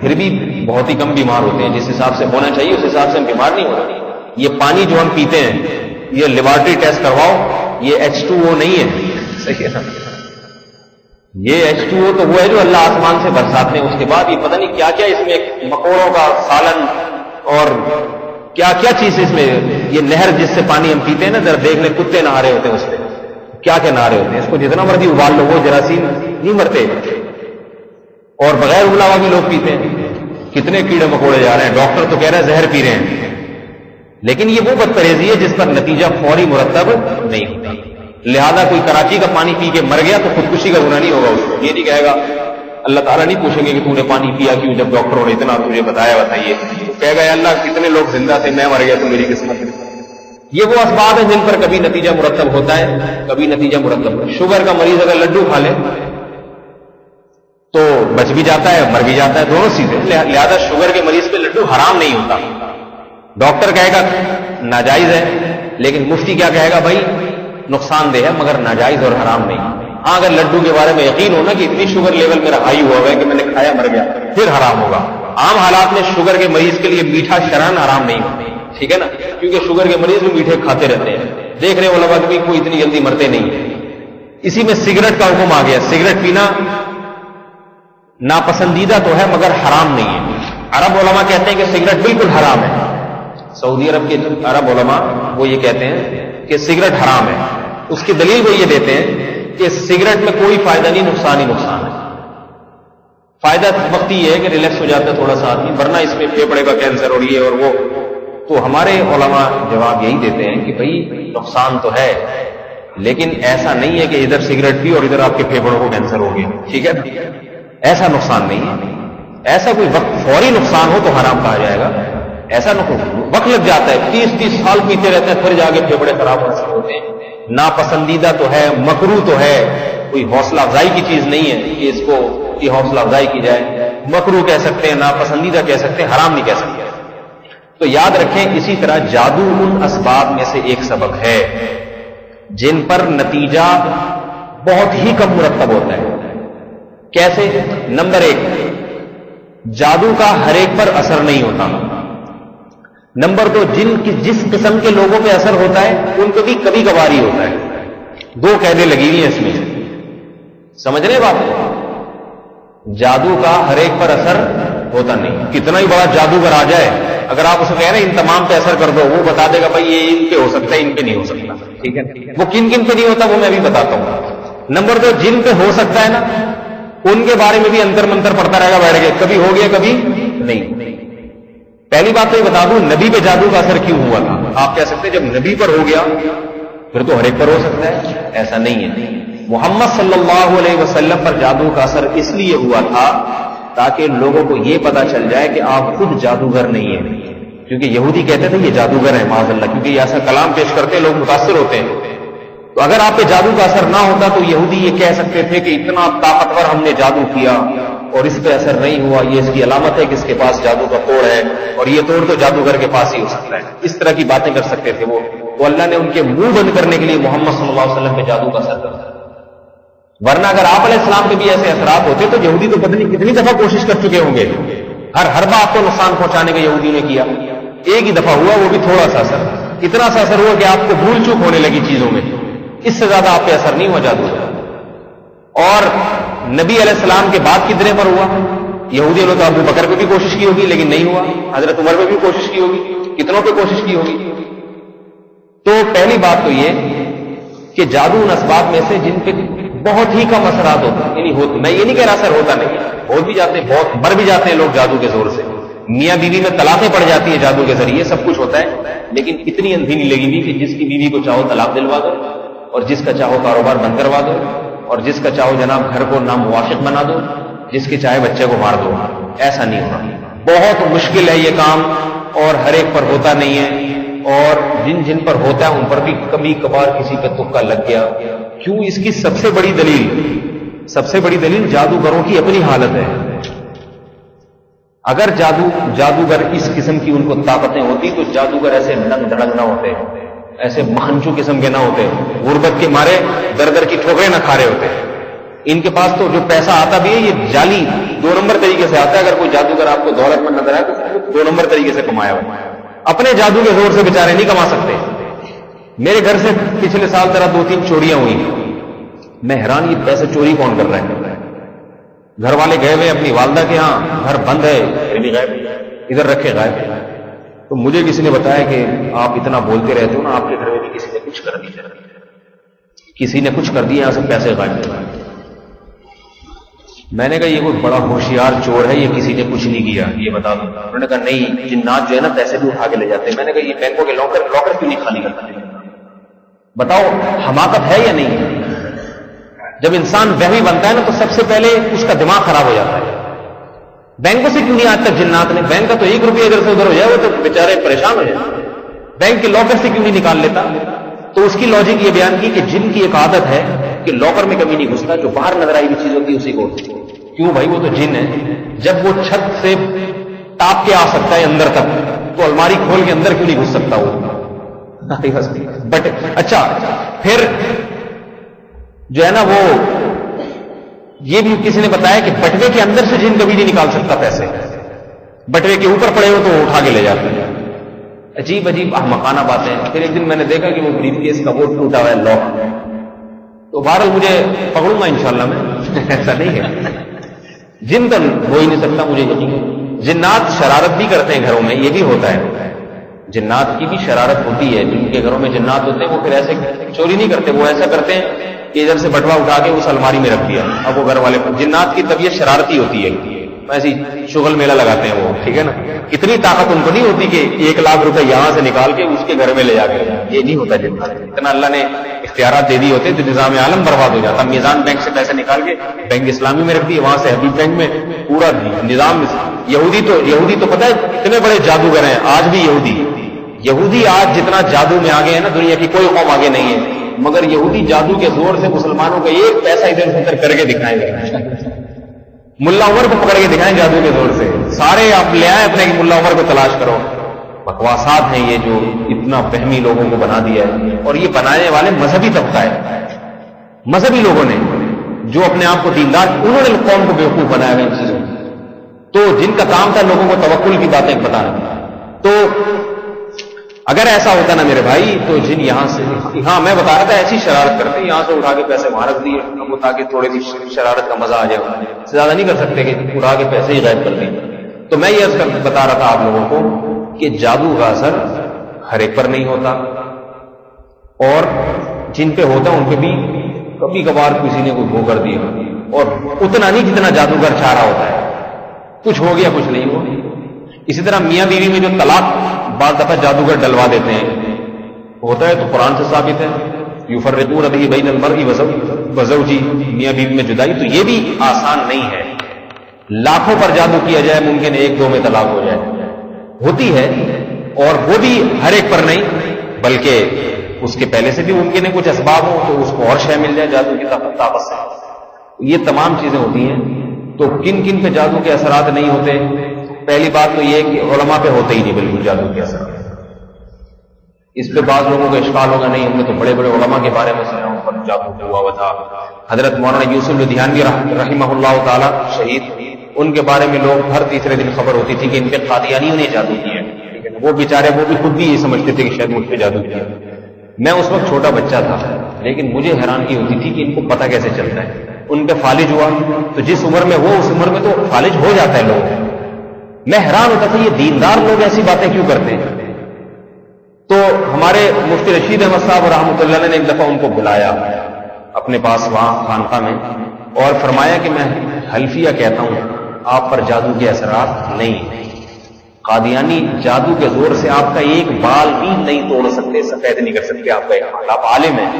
پھر بھی بہت ہی کم بیمار ہوتے ہیں. جس حساب سے ہونا چاہیے اس حساب سے ہم بیمار نہیں ہو رہے. یہ پانی جو ہم پیتے ہیں یہ لیبارٹری ٹیسٹ کرواؤ، یہ H2O نہیں ہے، صحیح ہے نا؟ یہ H2O تو وہ ہے جو اللہ آسمان سے برساتے ہیں. اس کے بعد یہ پتہ نہیں کیا کیا اس میں، مکوڑوں کا سالن اور کیا کیا چیز اس میں. یہ نہر جس سے پانی ہم پیتے ہیں نا، ذرا دیکھ لیں کتے نہا رہے ہوتے ہیں اس سے، کیا کیا نہا رہے ہوتے ہیں. اس کو جتنا مرضی ابال لو وہ جراثیم نہیں مرتے. اور بغیر ابلا ہوا بھی لوگ پیتے ہیں. کتنے کیڑے مکوڑے جا رہے ہیں. ڈاکٹر تو کہہ رہے ہیں زہر پی رہے ہیں، لیکن یہ وہ بد پرہیزی ہے جس پر نتیجہ فوری مرتب نہیں ہوتا. لہذا کوئی کراچی کا پانی پی کے مر گیا تو خودکشی کا گناہ نہیں ہوگا اس کو. یہ نہیں کہے گا، اللہ تعالیٰ نہیں پوچھیں گے کہ تو نے پانی پیا کیوں، جب ڈاکٹروں نے اتنا تجھے بتایا بتائیے. تو کہے گا اللہ کتنے لوگ زندہ تھے، میں مر گیا تو میری قسمت. یہ وہ اسباب ہیں جن پر کبھی نتیجہ مرتب ہوتا ہے، کبھی نتیجہ مرتب. شوگر کا مریض اگر لڈو کھا لے تو بچ بھی جاتا ہے، مر بھی جاتا ہے، دونوں چیزیں. لہذا شوگر کے مریض پہ لڈو حرام نہیں ہوتا. ڈاکٹر کہے گا ناجائز ہے، لیکن مفتی کیا کہے گا؟ بھائی نقصان دہ ہے مگر ناجائز اور حرام نہیں. ہاں اگر لڈو کے بارے میں یقین ہونا کہ اتنی شوگر لیول میرا ہائی ہوا ہے کہ میں نے کھایا مر گیا، پھر حرام ہوگا. عام حالات میں شوگر کے مریض کے لیے میٹھا شرعاً حرام نہیں ہوتا، ٹھیک ہے نا، کیونکہ شوگر کے مریض بھی میٹھے کھاتے رہتے ہیں. دیکھ رہے علماء بھی کوئی اتنی جلدی مرتے نہیں ہیں. اسی میں سگریٹ کا حکم آ گیا. سگریٹ پینا ناپسندیدہ تو ہے مگر حرام نہیں ہے. عرب علماء کہتے ہیں کہ سگریٹ بالکل حرام ہے. سعودی عرب کے عرب علماء وہ یہ کہتے ہیں کہ سگریٹ حرام ہے. اس کی دلیل وہ یہ دیتے ہیں کہ سگریٹ میں کوئی فائدہ نہیں، نقصان ہی نقصان ہے. فائدہ وقت یہ ہے کہ ریلیکس ہو جاتا ہے تھوڑا سا آدمی، ورنہ اس میں پھیپھڑے کا کینسر اور یہ اور وہ. تو ہمارے علماء جواب یہی دیتے ہیں کہ بھئی نقصان تو ہے، لیکن ایسا نہیں ہے کہ ادھر سگریٹ پی اور ادھر آپ کے پھیپھڑوں کو کینسر ہو گیا، ٹھیک ہے نا، ایسا نقصان نہیں ہے. ایسا کوئی وقت فوری نقصان ہو تو حرام کہا جائے گا. ایسا وقت لگ جاتا ہے، 30 سال پیتے رہتے ہیں، پھر جا کے پھیپھڑے خراب ہونے سے ہوتے ہیں. ناپسندیدہ تو ہے، مکروہ تو ہے، کوئی حوصلہ افزائی کی چیز نہیں ہے کہ اس کو یہ حوصلہ افزائی کی جائے. مکروہ کہہ سکتے ہیں، ناپسندیدہ کہہ سکتے ہیں، حرام نہیں کہہ سکتے. تو یاد رکھیں اسی طرح جادو ان اسباب میں سے ایک سبب ہے جن پر نتیجہ بہت ہی کم مرتب ہوتا ہے. کیسے؟ نمبر 1، جادو کا ہر ایک پر اثر نہیں ہوتا. نمبر 2، جس قسم کے لوگوں پہ اثر ہوتا ہے ان کو بھی کبھی کبھار ہی ہوتا ہے. 2 قیدیں لگی ہوئی ہیں اس میں، سمجھ رہے بات؟ جادو کا ہر ایک پر اثر ہوتا نہیں. کتنا ہی بڑا جادوگر آ جائے، اگر آپ اسے کہہ رہے ہیں ان تمام پہ اثر کر دو، وہ بتا دے گا بھائی یہ ان پہ ہو سکتا ہے، ان پہ نہیں ہو سکتا، ٹھیک ہے. وہ کن کن پہ نہیں ہوتا وہ میں بھی بتاتا ہوں. نمبر 2، جن پہ ہو سکتا ہے نا ان کے بارے میں بھی انتر منتر پڑتا رہے گا بیٹھ کے، کبھی ہو گیا کبھی نہیں. پہلی بات تو یہ بتا دوں، نبی پہ جادو کا اثر کیوں ہوا تھا؟ آپ کہہ سکتے ہیں جب نبی پر ہو گیا پھر تو ہر ایک پر ہو سکتا ہے. ایسا نہیں ہے. محمد صلی اللہ علیہ وسلم پر جادو کا اثر اس لیے ہوا تھا تاکہ لوگوں کو یہ پتا چل جائے کہ آپ خود جادوگر نہیں ہیں. کیونکہ یہودی کہتے تھے یہ جادوگر ہے معاذ اللہ، کیونکہ یہ ایسا کلام پیش کرتے ہیں لوگ متاثر ہوتے ہیں. تو اگر آپ پہ جادو کا اثر نہ ہوتا تو یہودی یہ کہہ سکتے تھے کہ اتنا طاقتور ہم نے جادو کیا اور اس پہ اثر نہیں ہوا، یہ اس کی علامت ہے کہ اس کے پاس جادو کا توڑ ہے، اور یہ توڑ تو جادوگر کے پاس ہی ہو سکتا ہے. اس طرح کی باتیں کر سکتے تھے وہ. تو اللہ نے ان کے منہ بند کرنے کے لیے محمد صلی اللہ علیہ وسلم پہ جادو کا اثر کرتا. ورنہ اگر آپ علیہ السلام پہ بھی ایسے اثرات ہوتے تو یہودی تو پتہ نہیں کتنی دفعہ کوشش کر چکے ہوں گے. ہر بات کو نقصان پہنچانے کا یہودی نے کیا. ایک ہی دفعہ ہوا، وہ بھی تھوڑا سا اثر. اتنا سا اثر ہوا کہ آپ کو بھول چوک ہونے لگی چیزوں میں. اس سے زیادہ آپ پہ اثر نہیں ہوا جادو. اور نبی علیہ السلام کے بعد کتنے پر ہوا؟ یہودیوں نے تو ابو بکر پہ بھی کوشش کی ہوگی لیکن نہیں ہوا، حضرت عمر پہ بھی کوشش کی ہوگی، کتنوں پہ کوشش کی ہوگی. تو پہلی بات تو یہ کہ جادو ان اسباب میں سے جن پہ بہت ہی کم اثرات ہوتے ہیں. یعنی میں یہ نہیں کہہ رہا اثر ہوتا نہیں، ہو بھی جاتے ہیں، بہت مر بھی جاتے ہیں لوگ جادو کے زور سے. میاں بیوی میں طلاقیں پڑ جاتی ہیں جادو کے ذریعے، سب کچھ ہوتا ہے. لیکن اتنی اندھی نہیں لگی ہوئی کہ جس کی بیوی کو چاہو طلاق دلوا دو، اور جس کا چاہو کاروبار بند کروا دو، اور جس کا چاہو جناب گھر کو ناموافق بنا دو، جس کے چاہے بچے کو مار دو. ایسا نہیں ہوگا. بہت مشکل ہے یہ کام، اور ہر ایک پر ہوتا نہیں ہے. اور جن پر ہوتا ہے ان پر بھی کبھی کبھار کسی پہ تکا لگ گیا. کیوں؟ اس کی سب سے بڑی دلیل جادوگروں کی اپنی حالت ہے. اگر جادوگر اس قسم کی ان کو طاقتیں ہوتی تو جادوگر ایسے ننگ دھڑنگ نہ ہوتے، ایسے مخنچو قسم کے نہ ہوتے، غربت کے مارے در کی ٹھوکریں نہ کھا رہے ہوتے. ان کے پاس تو جو پیسہ آتا بھی ہے یہ جعلی 2 نمبر طریقے سے آتا ہے. اگر کوئی جادوگر آپ کو دولت مند نظر آئے تو 2 نمبر طریقے سے کمایا ہوا. اپنے جادو کے زور سے بیچارے نہیں کما سکتے. میرے گھر سے پچھلے سال طرح 2-3 چوریاں ہوئی. میں حیران، یہ پیسے چوری کون کر رہا ہے؟ گھر والے گئے ہوئے اپنی والدہ کے ہاں، گھر بند ہے، غائب، ادھر رکھے غائب. تو مجھے کسی نے بتایا کہ آپ اتنا بولتے رہتے ہو نا، آپ کے گھر میں بھی کسی نے کچھ کر دیا، کسی نے کچھ کر دیا، یہاں سے پیسے غائب. میں نے کہا یہ کوئی بڑا ہوشیار چور ہے، یہ کسی نے کچھ نہیں کیا، یہ بتا دو. انہوں نے کہا نہیں، جنات جو ہے نا پیسے بھی اٹھا کے لے جاتے ہیں. میں نے کہا یہ بینکوں کے لاکر کیوں نہیں خالی کرتا؟ بتاؤ حماقت ہے یا نہیں؟ جب انسان وہمی بنتا ہے نا تو سب سے پہلے اس کا دماغ خراب ہو جاتا ہے. بینکوں سے کیوں نہیں آج تک جنات نے؟ بینک کا تو 1 روپیہ ادھر سے ادھر ہو جائے وہ تو بیچارے پریشان ہو جائے. بینک کے لاکر سے کیوں نہیں نکال لیتا؟ تو اس کی لاجک یہ بیان کی کہ جن کی ایک عادت ہے کہ لاکر میں کبھی نہیں گھستا، جو باہر نظر آئی ہوئی چیز ہوتی ہے اسی کو، کیوں بھائی وہ تو جن ہے، جب وہ چھت سے ٹاپ کے آ سکتا ہے اندر تک تو الماری کھول کے اندر کیوں نہیں گھس سکتا وہ؟ بٹ اچھا پھر جو ہے نا وہ یہ بھی کسی نے بتایا کہ بٹوے کے اندر سے جن کبھی نہیں نکال سکتا پیسے، بٹوے کے اوپر پڑے ہو تو وہ اٹھا کے لے جاتے ہیں. عجیب عجیب احمقانہ باتیں. پھر ایک دن میں نے دیکھا کہ وہ بریف کیس کا بورڈ ٹوٹا ہوا ہے لاک، تو بہرحال مجھے پکڑوں گا انشاءاللہ میں ایسا نہیں ہے. جن کا ہو ہی نہیں سکتا مجھے یقین. جنات شرارت بھی کرتے ہیں گھروں میں، یہ بھی ہوتا ہے، جنات کی بھی شرارت ہوتی ہے. جن کے گھروں میں جنات ہوتے ہیں وہ پھر ایسے چوری نہیں کرتے، وہ ایسا کرتے ہیں کہ ادھر سے بٹوا اٹھا کے اس الماری میں رکھ دیا. اب وہ گھر والے جنات کی طبیعت شرارتی ہوتی ہے، ایسی شغل میلہ لگاتے ہیں وہ، ٹھیک ہے نا. اتنی طاقت ان کو نہیں ہوتی کہ 1,00,000 روپے یہاں سے نکال کے اس کے گھر میں لے جا کے، یہ نہیں ہوتا جنات. اتنا اللہ نے اختیارات دے دی ہوتے تو نظام عالم برباد ہو جاتا. میزان بینک سے پیسے نکال کے بینک اسلامی میں رکھ دیے، وہاں سے حبیب بینک میں پورا نظام. یہودی تو پتہ ہے اتنے بڑے جادوگر ہیں آج بھی. یہودی آج جتنا جادو میں آگے ہیں نا، دنیا کی کوئی قوم آگے نہیں ہے، مگر یہودی جادو کے زور سے مسلمانوں کا ایک پیسہ ادھر سے ادھر کر کے دکھائیں گے. ملا عمر کو پکڑ کے دکھائیں جادو کے زور سے. سارے آپ لے آئے اپنے ملا عمر کو تلاش کرو. بکواسات ہیں یہ جو اتنا فہمی لوگوں کو بنا دیا ہے. اور یہ بنانے والے مذہبی طبقہ ہے، مذہبی لوگوں نے جو اپنے آپ کو دیندار، انہوں نے قوم کو بیوقوف بنایا ہے ان چیزوں. تو جن کا کام تھا لوگوں کو توکل کی باتیں بتانا. تو اگر ایسا ہوتا نا میرے بھائی تو جن یہاں سے، ہاں میں بتا رہا تھا ایسی شرارت کرتے، یہاں سے اٹھا کے پیسے وہاں رکھ دیے وہ تاکہ تھوڑی سی شرارت کا مزہ آ جائے. زیادہ نہیں کر سکتے کہ اٹھا کے پیسے ہی غائب کر دیں. تو میں یہ بتا رہا تھا آپ لوگوں کو کہ جادو کا اثر ہر ایک پر نہیں ہوتا، اور جن پہ ہوتا ان پہ بھی کبھی کبھار کسی نے کوئی وہ کر دیا، اور اتنا نہیں جتنا جادوگر چاہ رہا ہوتا ہے. کچھ ہو گیا کچھ نہیں ہوا. اسی طرح میاں بیوی میں جو طلاق بعض دفعہ جادوگر ڈلوا دیتے ہیں ہوتا ہے تو قرآن سے ثابت ہے، یفرقون به بین المرء وزوجہ، میاں بیوی میں جدائی. تو یہ بھی آسان نہیں ہے. لاکھوں پر جادو کیا جائے ممکن 1-2 میں طلاق ہو جائے، ہوتی ہے. اور وہ بھی ہر ایک پر نہیں، بلکہ اس کے پہلے سے بھی ممکن ہے کچھ اسباب ہو تو اس کو اور شے مل جائے جادو کی طاقت سے. یہ تمام چیزیں ہوتی ہیں. تو کن کن پہ جادو کے اثرات نہیں ہوتے؟ پہلی بات تو یہ کہ علماء پہ ہوتے ہی نہیں بالکل جادو کے اثرات. اس پہ بعض لوگوں کا اشکال ہوگا، نہیں ہم نے تو بڑے بڑے علماء کے بارے میں سنا ان پر جادو ہوا ہوا تھا. حضرت مولانا یوسف لدھیانوی رحمہ اللہ تعالی شہید، ان کے بارے میں لوگ ہر تیسرے دن خبر ہوتی تھی کہ ان پہ قادیانیوں نے جادو کیا. وہ بیچارے وہ بھی خود بھی یہ سمجھتے تھے کہ شاید مجھ پہ جادو کیا. میں اس وقت چھوٹا بچہ تھا، لیکن مجھے حیرانگی ہوتی تھی کہ ان کو پتہ کیسے چلتا ہے. ان پہ فالج ہوا تو جس عمر میں وہ اس عمر میں تو فالج ہو جاتا ہے لوگ. میں حیران ہوتا تھا یہ دیندار لوگ ایسی باتیں کیوں کرتے ہیں. تو ہمارے مفتی رشید احمد صاحب رحمۃ اللہ نے ایک دفعہ ان کو بلایا اپنے پاس وہاں خانقاہ میں، اور فرمایا کہ میں حلفیہ کہتا ہوں آپ پر جادو کے اثرات نہیں. قادیانی جادو کے زور سے آپ کا ایک بال بھی نہیں توڑ سکتے، سفید نہیں کر سکتے آپ کا. آپ عالم ہیں،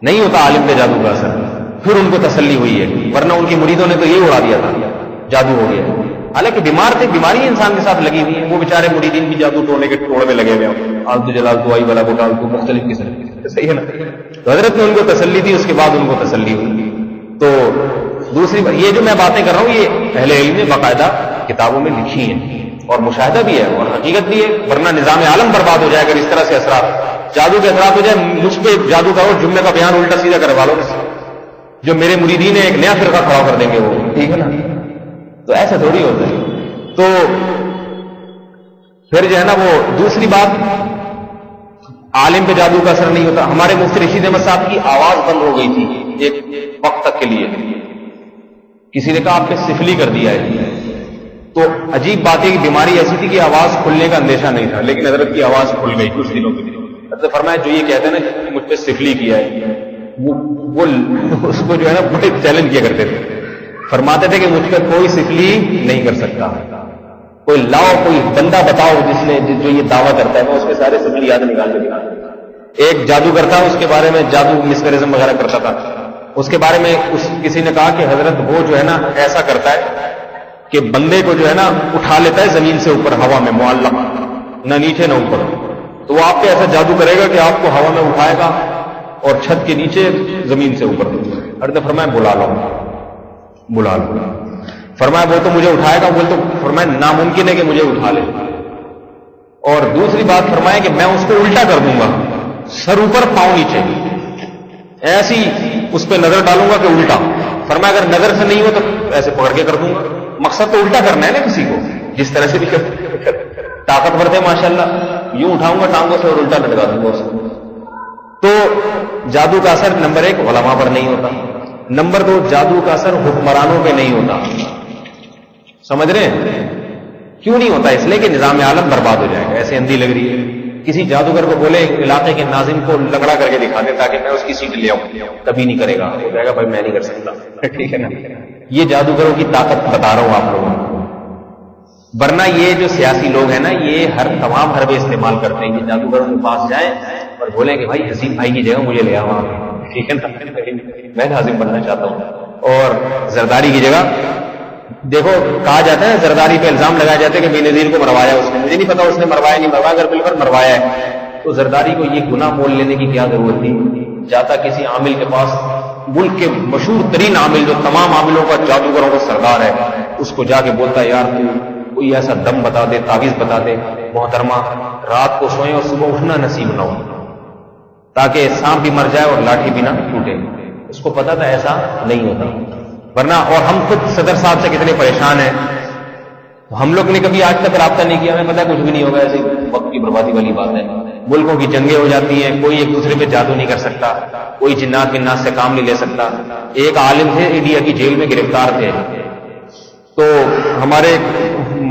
نہیں ہوتا عالم پہ جادو کا اثر. پھر ان کو تسلی ہوئی ہے، ورنہ ان کی مریدوں نے تو یہ اڑا دیا تھا جادو ہو گیا. حالانکہ بیمار تھے، بیماری انسان کے ساتھ لگی ہوئی ہے. وہ بیچارے مریدین بھی جادو توڑنے کے ٹوڑ میں لگے ہوئے ہیں، آلتو جلال تو آئی والا کو ڈال تو مختلف قسم کے، صحیح ہے نا. تو حضرت نے ان کو تسلی دی، اس کے بعد ان کو تسلی ہوئی. تو دوسری یہ جو میں باتیں کر رہا ہوں یہ اہل علم نے باقاعدہ کتابوں میں لکھی ہیں، اور مشاہدہ بھی ہے اور حقیقت بھی ہے. ورنہ نظام عالم برباد ہو جائے اگر اس طرح سے اثرات جادو کے اثرات ہو جائے. مجھ پہ جادو کا اور جملے کا بیان الٹا سیدھا کروا لو، جو میرے مریدین ایک نیا فرقہ کھڑا کر دیں گے وہ، ٹھیک ہے نا. تو ایسا تھوڑی ہوتا ہے. تو پھر جو ہے نا وہ دوسری بات، عالم پہ جادو کا اثر نہیں ہوتا. ہمارے مفتی رشید احمد صاحب کی آواز بند ہو گئی تھی ایک وقت تک کے لیے. کسی نے کہا آپ نے سفلی کر دیا ہے. تو عجیب بات ہے کہ بیماری ایسی تھی کہ آواز کھلنے کا اندیشہ نہیں تھا، لیکن حضرت کی آواز کھل گئی کچھ دنوں کے لیے. حضرت فرمایا جو یہ کہتے ہیں نا کہ مجھ پہ سفلی کیا ہے، وہ اس کو جو ہے نا بڑے چیلنج کیا کرتے تھے. فرماتے تھے کہ مجھ پہ کوئی سفلی نہیں کر سکتا. کوئی لاؤ، کوئی بندہ بتاؤ جس نے جو یہ دعویٰ کرتا ہے، میں اس کے سارے سفلی یاد نکال کے دکھا. ایک جادوگر تھا، اس کے بارے میں جادو مسکرزم وغیرہ کرتا تھا. اس کے بارے میں کسی نے کہا کہ حضرت وہ جو ہے نا ایسا کرتا ہے کہ بندے کو جو ہے نا اٹھا لیتا ہے زمین سے اوپر ہوا میں معلق، نہ نیچے نہ اوپر. تو وہ آپ پہ ایسا جادو کرے گا کہ آپ کو ہوا میں اٹھائے گا اور چھت کے نیچے زمین سے اوپر. حضرت فرمایا بلا لو. فرمایا وہ تو مجھے اٹھائے گا. بول تو فرمایا ناممکن ہے کہ مجھے اٹھا لے. اور دوسری بات فرمایا کہ میں اس کو الٹا کر دوں گا, سر اوپر پاؤں نیچے, ایسی اس پہ نظر ڈالوں گا کہ الٹا. فرمایا اگر نظر سے نہیں ہو تو ایسے پکڑ کے کر دوں گا. مقصد تو الٹا کرنا ہے نا کسی کو, جس طرح سے بھی طاقتور تھے ماشاءاللہ, یوں اٹھاؤں گا ٹانگوں سے اور الٹا لٹکا دوں گا اس کو. تو جادو کا اثر نمبر 1 علماء پر نہیں ہوتا. نمبر 2 جادو کا اثر حکمرانوں پہ نہیں ہوتا. سمجھ رہے ہیں کیوں نہیں ہوتا؟ اس لیے کہ نظام عالم برباد ہو جائے گا. ایسے اندھی لگ رہی ہے, کسی جادوگر کو بولے علاقے کے ناظم کو لگڑا کر کے دکھا دے تاکہ میں اس کی سیٹ لے آؤں, کبھی نہیں کرے گا. وہ کہے گا بھائی میں نہیں کر سکتا. ٹھیک ہے نا, یہ جادوگروں کی طاقت بتا رہا ہوں آپ لوگوں کو. ورنہ یہ جو سیاسی لوگ ہیں نا, یہ تمام حربے استعمال کرتے ہیں. یہ جادوگروں کے پاس جائیں اور بولیں کہ بھائی حسین بھائی کی جگہ مجھے لے آؤ. ٹھیک ہے نا, میں ناظم بننا چاہتا ہوں. اور زرداری کی جگہ دیکھو, کہا جاتا ہے زرداری پہ الزام لگایا جاتا ہے کہ بے نظیر کو مروایا اس نے. مجھے نہیں پتا اس نے مروایا نہیں مروایا, اگر بالکل مروایا ہے تو زرداری کو یہ گناہ مول لینے کی کیا ضرورت تھی. جاتا کسی عامل کے پاس, ملک کے مشہور ترین عامل جو تمام عاملوں کا جادوگروں کا سردار ہے, اس کو جا کے بولتا ہے یار تو کوئی ایسا دم بتا دے, تعویذ بتا دے, محترمہ رات کو سوئیں اور صبح اٹھنا نصیب نہ ہو, تاکہ سانپ بھی مر جائے اور لاٹھی بھی نہ ٹوٹے. اس کو پتا تھا ایسا نہیں ہوتا. ورنہ اور ہم خود صدر صاحب سے کتنے پریشان ہیں, ہم لوگ نے کبھی آج تک رابطہ نہیں کیا. ہمیں پتا ہے کچھ بھی نہیں ہوگا, ایسی وقت کی بربادی والی بات ہے. ملکوں کی جنگیں ہو جاتی ہیں, کوئی ایک دوسرے پہ جادو نہیں کر سکتا, کوئی جنات ونات سے کام نہیں لے سکتا. ایک عالم تھے انڈیا کی جیل میں گرفتار تھے, تو ہمارے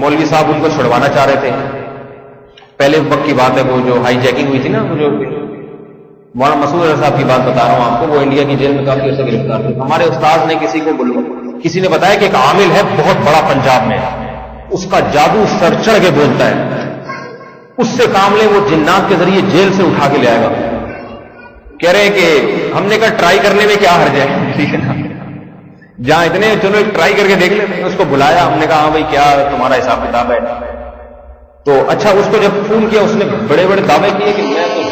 مولوی صاحب ان کو چھڑوانا چاہ رہے تھے. پہلے وقت کی بات ہے, وہ جو ہائی جیکنگ ہوئی تھی نا, وہ جو مولانا مسعود صاحب کی بات بتا رہا ہوں آپ کو, وہ انڈیا کی جیل میں کافی عرصہ گرفتار تھے. ہمارے استاذ نے کسی نے بتایا کہ ایک عامل ہے بہت بڑا پنجاب میں, اس کا جادو سر چڑھ کے بولتا ہے, اس سے کام لے, وہ جنات کے ذریعے جیل سے اٹھا کے لے آئے گا. کہہ رہے ہیں کہ ہم نے کہا ٹرائی کرنے میں کیا حرج ہے, ٹھیک ہے نا, جہاں اتنے چلو ایک ٹرائی کر کے دیکھ لیں. اس کو بلایا, ہم نے کہا ہاں بھائی کیا تمہارا حساب کتاب ہے. تو اچھا اس کو جب فون کیا, اس نے بڑے بڑے دعوے کیے کہ میں تو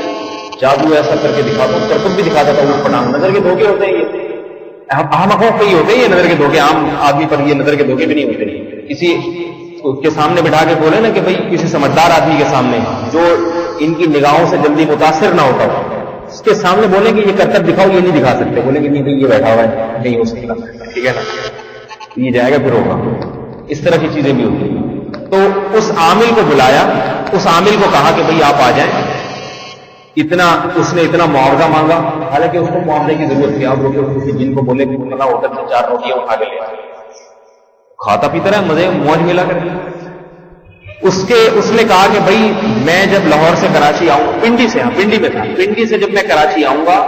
جادو ایسا کر کے دکھاتا ہوں, کرتب بھی دکھا دیتا ہوں. پڑھا نظر کے دھوکے ہوتے ہیں, یہ احمقوں پہ ہی ہوتے ہیں یہ نظر کے دھوکے. عام آدمی پر یہ نظر کے دھوکے بھی نہیں ہوتے. کسی کے سامنے بٹھا کے بولے نا کہ بھائی کسی سمجھدار آدمی کے سامنے جو ان کی نگاہوں سے جلدی متاثر نہ ہوتا ہو, اس کے سامنے بولیں کہ یہ کرتب دکھاؤ, یہ نہیں دکھا سکتے. بولیں کہ نہیں یہ بیٹھا ہوا ہے, نہیں ہو سکتا. ٹھیک ہے نا, یہ جائے گا پھر ہوگا. اس طرح کی چیزیں بھی ہوتی ہیں. تو اس عامل کو بلایا, اس عامل کو کہا کہ بھئی آپ آ جائیں. اتنا اس نے اتنا معاوضہ مانگا, حالانکہ اس کو معاوضے کی ضرورت تھی. آپ لوگ کسی جن کو بولے کہ اتنا ہوٹل سے 4 روٹیاں اٹھا کے لے, کھاتا پیتا رہا, مزے موج ملا کر. اس نے کہا کہ بھئی میں جب لاہور سے کراچی آؤں, پنڈی سے, پنڈی میں تھا, پنڈی سے جب میں کراچی آؤں گا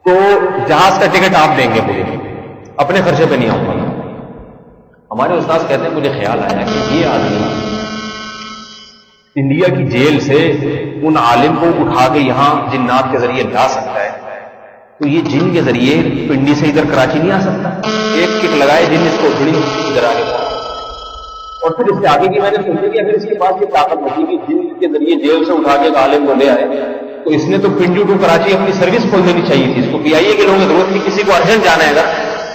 تو جہاز کا ٹکٹ آپ دیں گے مجھے, اپنے خرچے پہ نہیں آؤں گا. ہمارے استاذ کہتے ہیں مجھے خیال آیا کہ یہ آدمی انڈیا کی جیل سے ان عالم کو اٹھا کے یہاں جنات کے ذریعے لا سکتا ہے, تو یہ جن کے ذریعے پنڈی سے ادھر کراچی نہیں آ سکتا. ایک کک لگائے جن, اس کو اٹھڑی ادھر آ گیا. اور پھر اس سے آگے کی میں نے سوچا کہ اگر اس کے پاس یہ طاقت ہوتی کہ جن کے ذریعے جیل سے اٹھا کے ایک عالم کو لے آئے, تو اس نے تو پنڈی ٹو کراچی اپنی سروس کھول دینی چاہیے تھی. اس کو پی آئی اے کے لوگوں کی ضرورت تھی. کسی کو ارجنٹ جانا ہے, اگر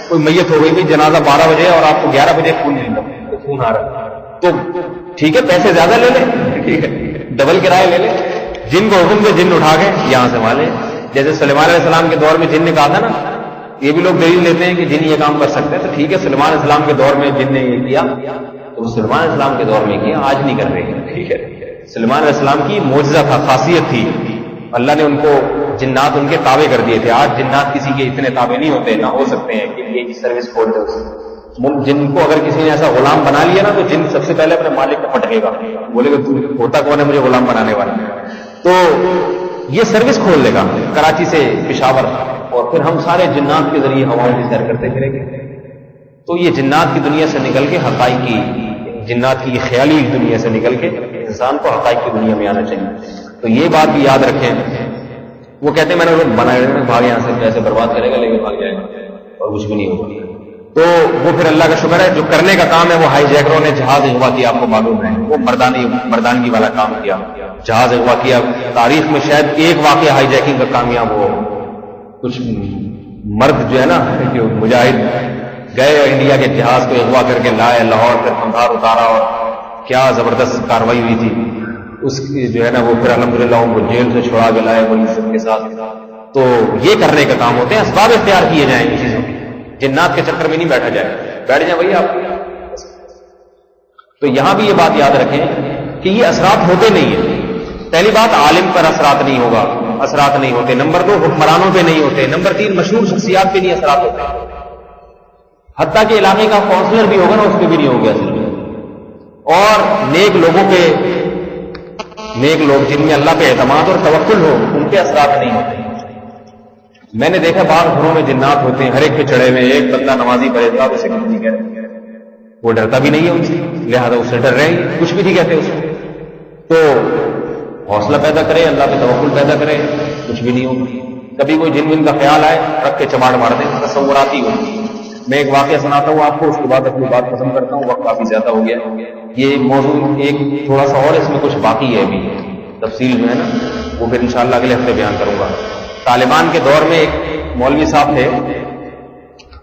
کوئی میت ہو گئی بھی, جنازہ 12 بجے اور آپ کو 11 بجے خون مل رہا, تو خون آ رہا, تو ٹھیک ہے پیسے زیادہ لے لیں, ٹھیک ہے ڈبل کرایہ لے لیں. جن کو حکم دے جن اٹھا کے یہاں سے مالے. جیسے سلیمان علیہ السلام کے دور میں جن نے کہا تھا نا, یہ بھی لوگ دلیل لیتے ہیں کہ جن یہ کام کر سکتے ہیں, تو ٹھیک ہے سلیمان علیہ السلام کے دور میں جن نے یہ کیا, تو سلیمان علیہ السلام کے دور میں کیا, آج نہیں کر رہے. ٹھیک ہے, سلیمان علیہ السلام کی معجزہ تھا, خاصیت تھی, اللہ نے ان کو جنات ان کے تابع کر دیے تھے. آج جنات کسی کے اتنے تابع نہیں ہوتے, نہ ہو سکتے ہیں کہ یہ سروس کھول دے. جن کو اگر کسی نے ایسا غلام بنا لیا نا, تو جن سب سے پہلے اپنے مالک کو پٹکے گا, بولے گا تو ہوتا کون ہے مجھے غلام بنانے والا. تو یہ سروس کھول دے گا کراچی سے پشاور, اور پھر ہم سارے جنات کے ذریعے ہواؤں کی سیر کرتے پھریں گے. تو یہ جنات کی دنیا سے نکل کے حقائق کی, جنات کی خیالی دنیا سے نکل کے انسان کو حقائق کی دنیا میں آنا چاہیے. تو یہ بات بھی یاد رکھیں. وہ کہتے ہیں میں نے لوگ بنائے بھاگ یہاں سے, پیسے برباد کرے گا لیکن بھاگ جائے گا اور کچھ بھی نہیں ہوگا. تو وہ پھر اللہ کا شکر ہے جو کرنے کا کام ہے وہ ہائی جیکروں نے جہاز اغوا کیا، آپ کو معلوم ہے، وہ مردانگی والا کام کیا، جہاز اغوا کیا. تاریخ میں شاید ایک واقعہ ہائی جیکنگ کا کامیاب ہو. کچھ مرد جو ہے نا جو مجاہد گئے انڈیا کے جہاز کو اغوا کر کے لائے لاہور، پھر قندھار اتارا، اور کیا زبردست کاروائی ہوئی تھی. اس کی جو ہے نا وہ پھر الحمدللہ ان کو جیل سے چھڑا کے لائے وہی سب کے ساتھ. تو یہ کرنے کا کام ہوتے ہیں، اسباب اختیار کیے جائیں ان چیزوں کے، جنات کے چکر میں نہیں بیٹھا جائے. بیٹھ جائیں بھائی آپ. تو یہاں بھی یہ بات یاد رکھیں کہ یہ اثرات ہوتے نہیں ہیں. پہلی بات عالم پر اثرات نہیں ہوگا، اثرات نہیں ہوتے. نمبر 2 حکمرانوں پہ نہیں ہوتے. نمبر 3 مشہور شخصیات پہ نہیں اثرات ہوتے. حتیٰ کہ علاقے کا کونسلر بھی ہوگا نا اس پہ بھی نہیں ہوگا اصل میں. اور نیک لوگوں پہ، نیک لوگ جن میں اللہ پہ اعتماد اور توکل ہو ان پہ اثرات نہیں ہوتے. میں نے دیکھا بعض گھروں میں جنات ہوتے ہیں، ہر ایک پہ چڑھے ہوئے. ایک بندہ نمازی پرہیزگار اسے کچھ نہیں کہتے، وہ ڈرتا بھی نہیں ہے ان سے، لہذا اس سے ڈر رہے ہیں، کچھ بھی نہیں کہتے اس کو. تو حوصلہ پیدا کرے، اللہ پہ توکل پیدا کرے، کچھ بھی نہیں ہوگا. کبھی کوئی جن کا خیال آئے رکھ کے چماڑ مار دیں، تصوراتی ہوتی. میں ایک واقعہ سناتا ہوں آپ کو، اس کے بعد اپنی بات ختم کرتا ہوں، وقت کافی زیادہ ہو گیا. یہ موضوع ایک تھوڑا سا اور اس میں کچھ باقی ہے ابھی تفصیل میں ہے نا، وہ پھر انشاءاللہ اگلے ہفتے بیان کروں گا. طالبان کے دور میں ایک مولوی صاحب تھے،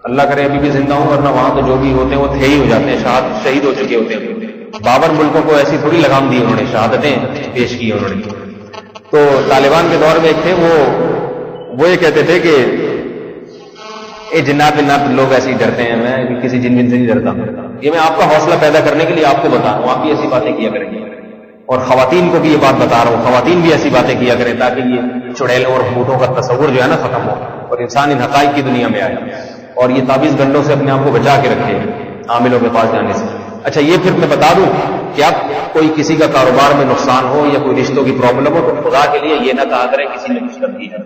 اللہ کرے ابھی بھی زندہ ہوں، ورنہ وہاں تو جو بھی ہوتے ہیں وہ تھے ہی ہو جاتے ہیں، شہید ہو چکے ہوتے ہیں. بابر ملکوں کو ایسی تھوڑی لگام دی انہوں نے، شہادتیں پیش کی انہوں نے. تو طالبان کے دور میں ایک تھے، وہ یہ کہتے تھے کہ یہ جنات لوگ ایسے ہی ڈرتے ہیں، میں کسی جن سے نہیں ڈرتا. یہ میں آپ کا حوصلہ پیدا کرنے کے لیے آپ کو بتا رہا ہوں، آپ بھی ایسی باتیں کیا کریں گے. اور خواتین کو بھی یہ بات بتا رہا ہوں، خواتین بھی ایسی باتیں کیا کریں تاکہ یہ چڑیلوں اور بھوتوں کا تصور جو ہے نا ختم ہو اور انسان ان حقائق کی دنیا میں آئے اور یہ تعویذ گنڈوں سے اپنے آپ کو بچا کے رکھے عاملوں کے پاس جانے سے. اچھا یہ پھر میں بتا دوں کہ اب کوئی کسی کا کاروبار میں نقصان ہو یا کوئی رشتوں کی پرابلم ہو تو خدا کے لیے یہ نہ کہا کرے کسی نے کچھ کر دی ہے.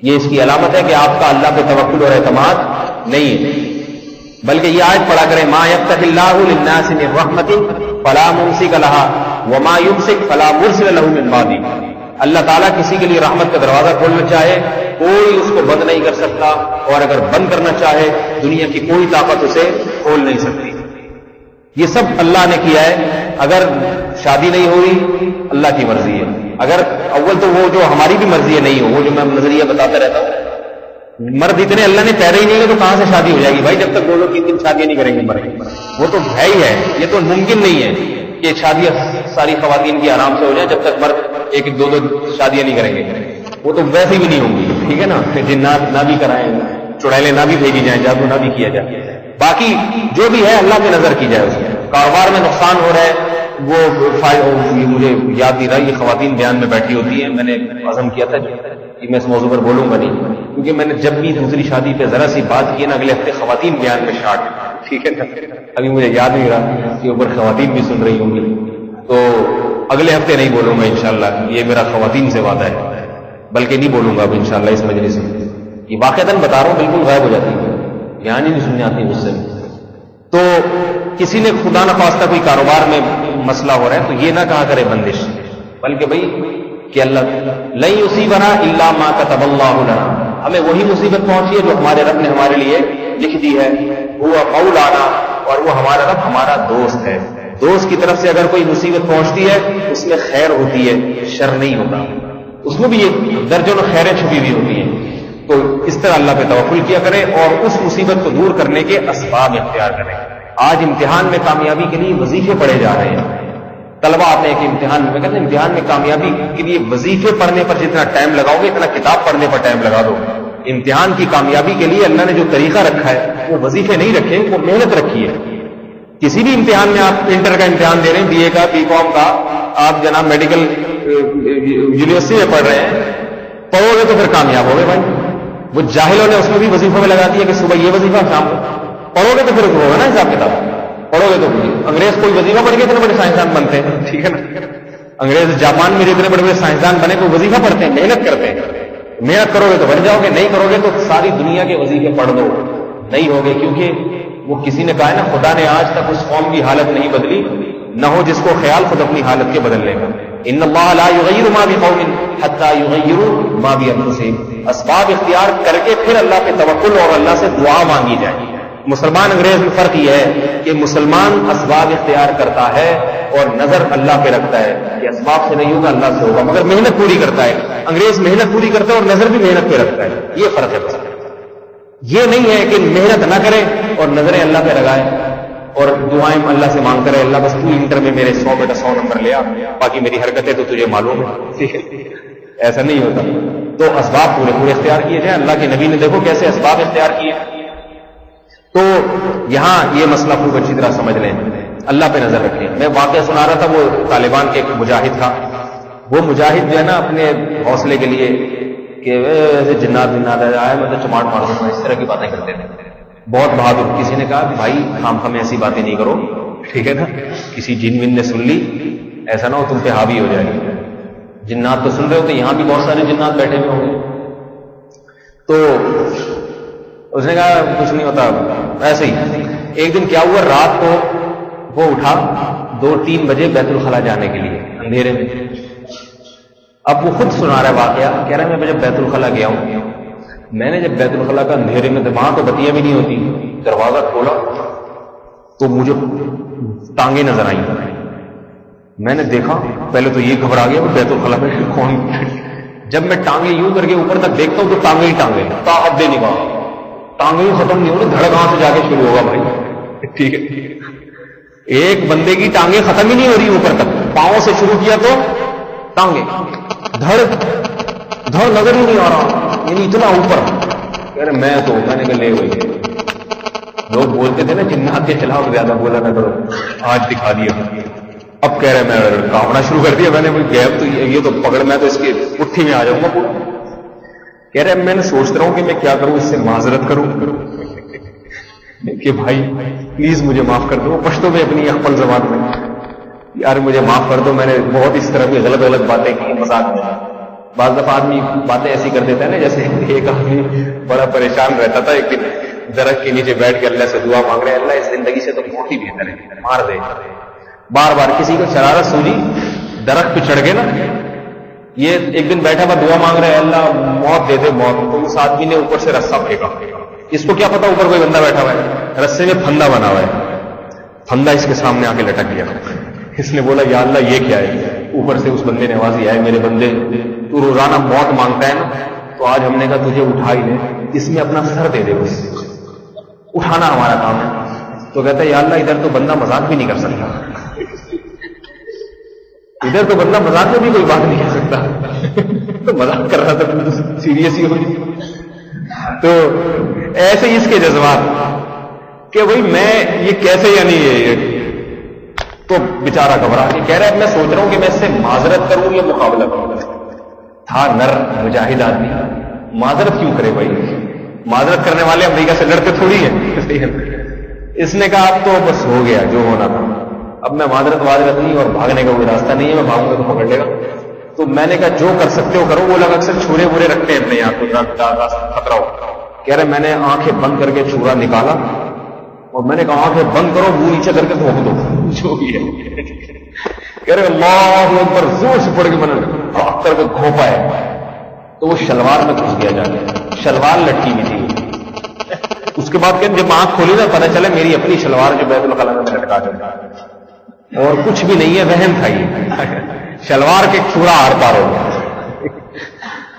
یہ اس کی علامت ہے کہ آپ کا اللہ پہ توکل اور اعتماد نہیں ہے. بلکہ یہ آیت پڑھا کریں، ما یفتح اللہ للناس من رحمت فلا ممسک لها وما یمسک فلا مرسل له من بعدہ. اللہ تعالیٰ کسی کے لیے رحمت کا دروازہ کھولنا چاہے کوئی اس کو بند نہیں کر سکتا، اور اگر بند کرنا چاہے دنیا کی کوئی طاقت اسے کھول نہیں سکتی. یہ سب اللہ نے کیا ہے. اگر شادی نہیں ہوئی اللہ کی مرضی ہے. اگر اول تو وہ جو ہماری بھی مرضی ہے نہیں ہو، وہ جو میں نظریہ بتاتا رہتا ہوں، مرد اتنے اللہ نے پیدا ہی نہیں ہے تو کہاں سے شادی ہو جائے گی بھائی؟ جب تک 2-3 شادیاں نہیں کریں گے مرد، وہ تو ہے ہی ہے. یہ تو ممکن نہیں ہے کہ شادیاں ساری خواتین کی آرام سے ہو جائیں جب تک مرد 1-2 شادیاں نہیں کریں گے. وہ تو ویسے بھی نہیں ہوں گی. ٹھیک ہے نا، جنات نہ بھی کرائیں، چڑیلیں نہ بھی بھیجی جائیں، جادو نہ بھی کیا جائے. باقی جو بھی ہے اللہ پہ نظر کی جائے. اس میں کاروبار میں نقصان ہو رہا ہے وہ مجھے یاد نہیں رہا، یہ خواتین بیان میں بیٹھی ہوتی ہیں. میں نے عزم کیا تھا کہ میں اس موضوع پر بولوں گا نہیں، کیونکہ میں نے جب بھی دوسری شادی پہ ذرا سی بات کی نا اگلے ہفتے خواتین بیان میں شارٹ. ٹھیک ہے نا، ابھی مجھے یاد نہیں رہا کہ اوپر خواتین بھی سن رہی ہوں گی، تو اگلے ہفتے نہیں بولوں گا انشاءاللہ. یہ میرا خواتین سے وعدہ ہے، بلکہ نہیں بولوں گا اب انشاءاللہ اس مجلس میں. یہ واقعتاً بتا رہا ہوں بالکل غائب ہو جاتی ہے، بیان ہی نہیں سننے آتی مجھ سے. تو کسی نے خدا نخواستہ کوئی کاروبار میں مسئلہ ہو رہا ہے تو یہ نہ کہا کرے بندش، بلکہ بھائی کہ اللہ لن یصیبنا الا ما كتب اللہ لنا، ہمیں وہی مصیبت پہنچی ہے جو ہمارے رب نے ہمارے لیے لکھ دی ہے. وہ مولانا، اور وہ ہمارا رب ہمارا دوست ہے. دوست کی طرف سے اگر کوئی مصیبت پہنچتی ہے اس میں خیر ہوتی ہے، شر نہیں ہوتا. اس میں بھی یہ درجنوں خیریں چھپی ہوئی ہوتی ہیں. تو اس طرح اللہ پہ توکل کیا کرے اور اس مصیبت کو دور کرنے کے اسباب اختیار کریں. آج امتحان میں کامیابی کے لیے وظیفے پڑھے جا رہے ہیں. طلبہ آتے ہیں کہ امتحان میں کہتے ہیں امتحان میں کامیابی کے لیے وظیفے پڑھنے پر جتنا ٹائم لگاؤ گے اتنا کتاب پڑھنے پر ٹائم لگا دو. امتحان کی کامیابی کے لیے اللہ نے جو طریقہ رکھا ہے وہ وظیفے نہیں رکھے، وہ محنت رکھی ہے. کسی بھی امتحان میں آپ انٹر کا امتحان دے رہے ہیں، بی اے کا، بی کام کا، آپ جناب میڈیکل یونیورسٹی میں پڑھ رہے ہیں، پڑھو گے تو پھر کامیاب ہو گئے بھائی. وہ جاہلوں نے اس میں بھی وظیفوں میں لگا دیا کہ صبح یہ وظیفہ شام کو پڑھو گے تو پھر ہوگا نا حساب کتاب. پڑھو گے تو انگریز کوئی وظیفہ پڑھ کے اتنے بڑے سائنسدان بنتے ہیں. ٹھیک ہے نا، انگریز جاپان میں جتنے بڑے بڑے سائنسدان بنے کوئی وظیفہ پڑھتے ہیں، محنت کرتے ہیں. محنت کرو گے تو بن جاؤ گے، نہیں کرو گے تو ساری دنیا کے وظیفے پڑھ دو، نہیں ہوگے. کیونکہ وہ کسی نے کہا ہے نا خدا نے آج تک اس قوم کی حالت نہیں بدلی نہ ہو جس کو خیال خود اپنی حالت کے بدلنے کا. ان اللہ لا یغیر ما بقوم حتی یغیروا ما بانفسہم. اسباب اختیار کر کے پھر اللہ پہ توکل اور اللہ سے دعا مانگی جائے. مسلمان انگریز میں فرق یہ ہے کہ مسلمان اسباب اختیار کرتا ہے اور نظر اللہ پہ رکھتا ہے کہ اسباب سے نہیں ہوگا اللہ سے ہوگا، مگر محنت پوری کرتا ہے۔ انگریز محنت پوری کرتا ہے اور نظر بھی محنت پہ رکھتا ہے، یہ فرق ہے بس۔ یہ نہیں ہے کہ محنت نہ کرے اور نظریں اللہ پہ لگائے اور دعائیں اللہ سے مانگتا رہے، اللہ بس تو انٹر میں میرے 100 نمبر لیا، باقی میری حرکتیں تو تجھے معلوم ہے، ایسا نہیں ہوتا۔ تو اسباب پورے اختیار کیے جائیں۔ اللہ کے نبی نے دیکھو کیسے اسباب اختیار کیے۔ تو یہاں یہ مسئلہ خوب اچھی طرح سمجھ لیں، اللہ پہ نظر رکھیں۔ میں واقعہ سنا رہا تھا، وہ طالبان کے ایک مجاہد تھا، وہ مجاہد جو ہے نا اپنے حوصلے کے لیے کہ ایسے جنات آئے میں تو چماٹ مار دوں، اس طرح کی باتیں کرتے تھے، بہت بہادر۔ کسی نے کہا کہ بھائی خام خام ایسی باتیں نہیں کرو، ٹھیک ہے نا، کسی جن ون نے سن لی ایسا نہ ہو تم پہ حاوی ہو جائے گی۔ جنات تو سن رہے ہو، تو یہاں بھی بہت سارے جنات بیٹھے ہوئے ہوں گے۔ تو اس نے کہا کچھ نہیں ہوتا، ایسے ہی۔ ایک دن کیا ہوا، رات کو وہ اٹھا 2-3 بجے بیت الخلا جانے کے لیے اندھیرے میں۔ اب وہ خود سنا رہا ہے واقعہ، کہہ رہا ہے میں جب بیت الخلا گیا ہوں، میں نے جب بیت الخلا کا اندھیرے میں، وہاں تو بتیاں بھی نہیں ہوتی، دروازہ کھولا تو مجھے ٹانگیں نظر آئیں۔ میں نے دیکھا، پہلے تو یہ گھبرا گیا بیت الخلا میں کون، جب میں ٹانگیں یوں کر کے اوپر تک دیکھتا ہوں تو ٹانگیں ہی ٹانگیں، حد نگاہ ٹانگیں ہی ختم نہیں ہو رہی، دھڑ کہاں سے جا کے شروع ہوگا بھائی، ٹھیک ہے۔ ایک بندے کی ٹانگیں ختم ہی نہیں ہو رہی اوپر تک، پاؤں سے شروع کیا تو ٹانگیں، دھڑ نظر ہی نہیں آ رہا، یعنی اتنا اوپر۔ یار میں نے کہا لے ہوئی، لوگ بولتے تھے نا جنات کے خلاف زیادہ بولا نہ کرو، آج دکھا دیا۔ اب کہہ رہے میں کانپنا شروع کر دیا، میں نے گیپ تو یہ تو پکڑ، میں تو اس کی پٹھی میں آ جاؤں گا پورا۔ کہہ رہے میں نے سوچ رہا ہوں کہ میں کیا کروں، اس سے معذرت کروں کہ بھائی پلیز مجھے معاف کر دو، پشتو میں اپنی اقبال زبان میں، یار مجھے معاف کر دو، میں نے بہت اس طرح کی غلط باتیں کی مذاق میں۔ بعض دفعہ آدمی باتیں ایسی کر دیتا ہے نا، جیسے ایک آدمی بڑا پریشان رہتا تھا، ایک دن درخت کے نیچے بیٹھ کے اللہ سے دعا مانگ رہے ہیں، اللہ اس زندگی سے تو بہت ہی بہتر ہے، مار دے۔ بار بار کسی کو شرارت سوجی، درخت پہ چڑھ گئے نا، یہ ایک دن بیٹھا ہوا دعا مانگ رہے ہیں اللہ موت دے دے موت، تو اس آدمی نے اوپر سے رسہ پھینکا، اس کو کیا پتا اوپر کوئی بندہ بیٹھا ہوا ہے، رسے میں پھندا بنا ہوا ہے، پھندا اس کے سامنے آ کے لٹک گیا۔ اس نے بولا یا اللہ یہ کیا ہے، اوپر سے اس بندے نے آواز آئے میرے بندے تو روزانہ موت مانگتا ہے نا، تو آج ہم نے کہا تجھے اٹھا ہی لے، اس میں اپنا سر دے دے، بس اٹھانا ہمارا کام ہے۔ تو کہتا ہے یا اللہ ادھر تو بندہ مذاق بھی نہیں کر سکتا، ادھر تو بندہ مذاق میں بھی کوئی بات نہیں کر سکتا، تو مذاق کر رہا تھا، سیریس ہی ہوئی۔ تو ایسے ہی اس کے جذبات کہ بھائی میں یہ کیسے، یعنی یہ تو بیچارہ گھبرا کے کہہ رہا ہے میں سوچ رہا ہوں کہ میں اس سے معذرت کروں یا مقابلہ کروں۔ تھا نر مجاہد آدمی، معذرت کیوں کرے بھائی، معذرت کرنے والے امریکہ سے لڑتے تھوڑی ہیں۔ اس نے کہا اب تو بس ہو گیا جو ہونا تھا، اب میں معذرت نہیں، اور بھاگنے کا کوئی راستہ نہیں ہے، میں بھاگوں گا تو پکڑ لے گا۔ تو میں نے کہا جو کر سکتے ہو کرو، وہ لوگ اکثر چھورے برے رکھتے ہیں اپنے یہاں تو خطرہ ہو۔ کہہ رہے میں نے آنکھیں بند کر کے چھورا نکالا اور میں نے کہا آنکھیں بند کرو، منہ نیچے کر کے بھونک دو جو بھی ہے۔ کہہ رہے اللہ اکبر، زور سے پڑ کے میں نے ہاتھ کر کے گھونپا ہے، تو وہ شلوار میں گھس گیا جا کے، شلوار لٹکی ہوئی تھی۔ اس کے بعد جب آنکھ کھولی نا پتہ چلا میری اپنی شلوار جو بیت الخلا میں لٹکا چکا، اور کچھ بھی نہیں ہے، وہم تھا یہ، شلوار کے چھورا آر پار ہو گیا۔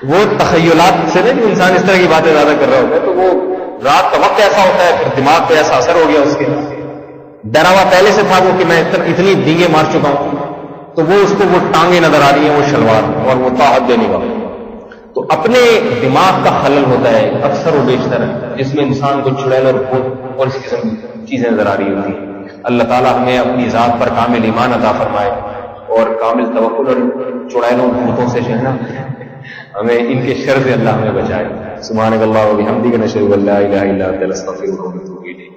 وہ تخیلات سے نہیں، انسان اس طرح کی باتیں زیادہ کر رہا ہوتا ہے، تو وہ رات کا وقت ایسا ہوتا ہے، پھر دماغ پہ ایسا اثر ہو گیا اس کے، ڈرا ہوا پہلے سے تھا وہ کہ میں اتنی ڈینگیں مار چکا ہوں، تو وہ اس کو وہ ٹانگیں نظر آ رہی ہیں، وہ شلوار اور وہ طاعت دینے کا۔ تو اپنے دماغ کا خلل ہوتا ہے اکثر و بیشتر، جس میں انسان کو چڑیل اور بھوت اور اس قسم کی چیزیں نظر آ رہی ہوتی ہیں۔ اللہ تعالیٰ ہمیں اپنی ذات پر کامل ایمان عطا فرمائے اور کامل توکل، اور چڑیلوں بھوتوں سے جو ہے نا ہمیں ان کے شر سے اللہ ہمیں بچائے۔ سبحانک اللہم و بحمدک، نشہد ان لا الہ الا انت، نستغفرک و نتوب الیک۔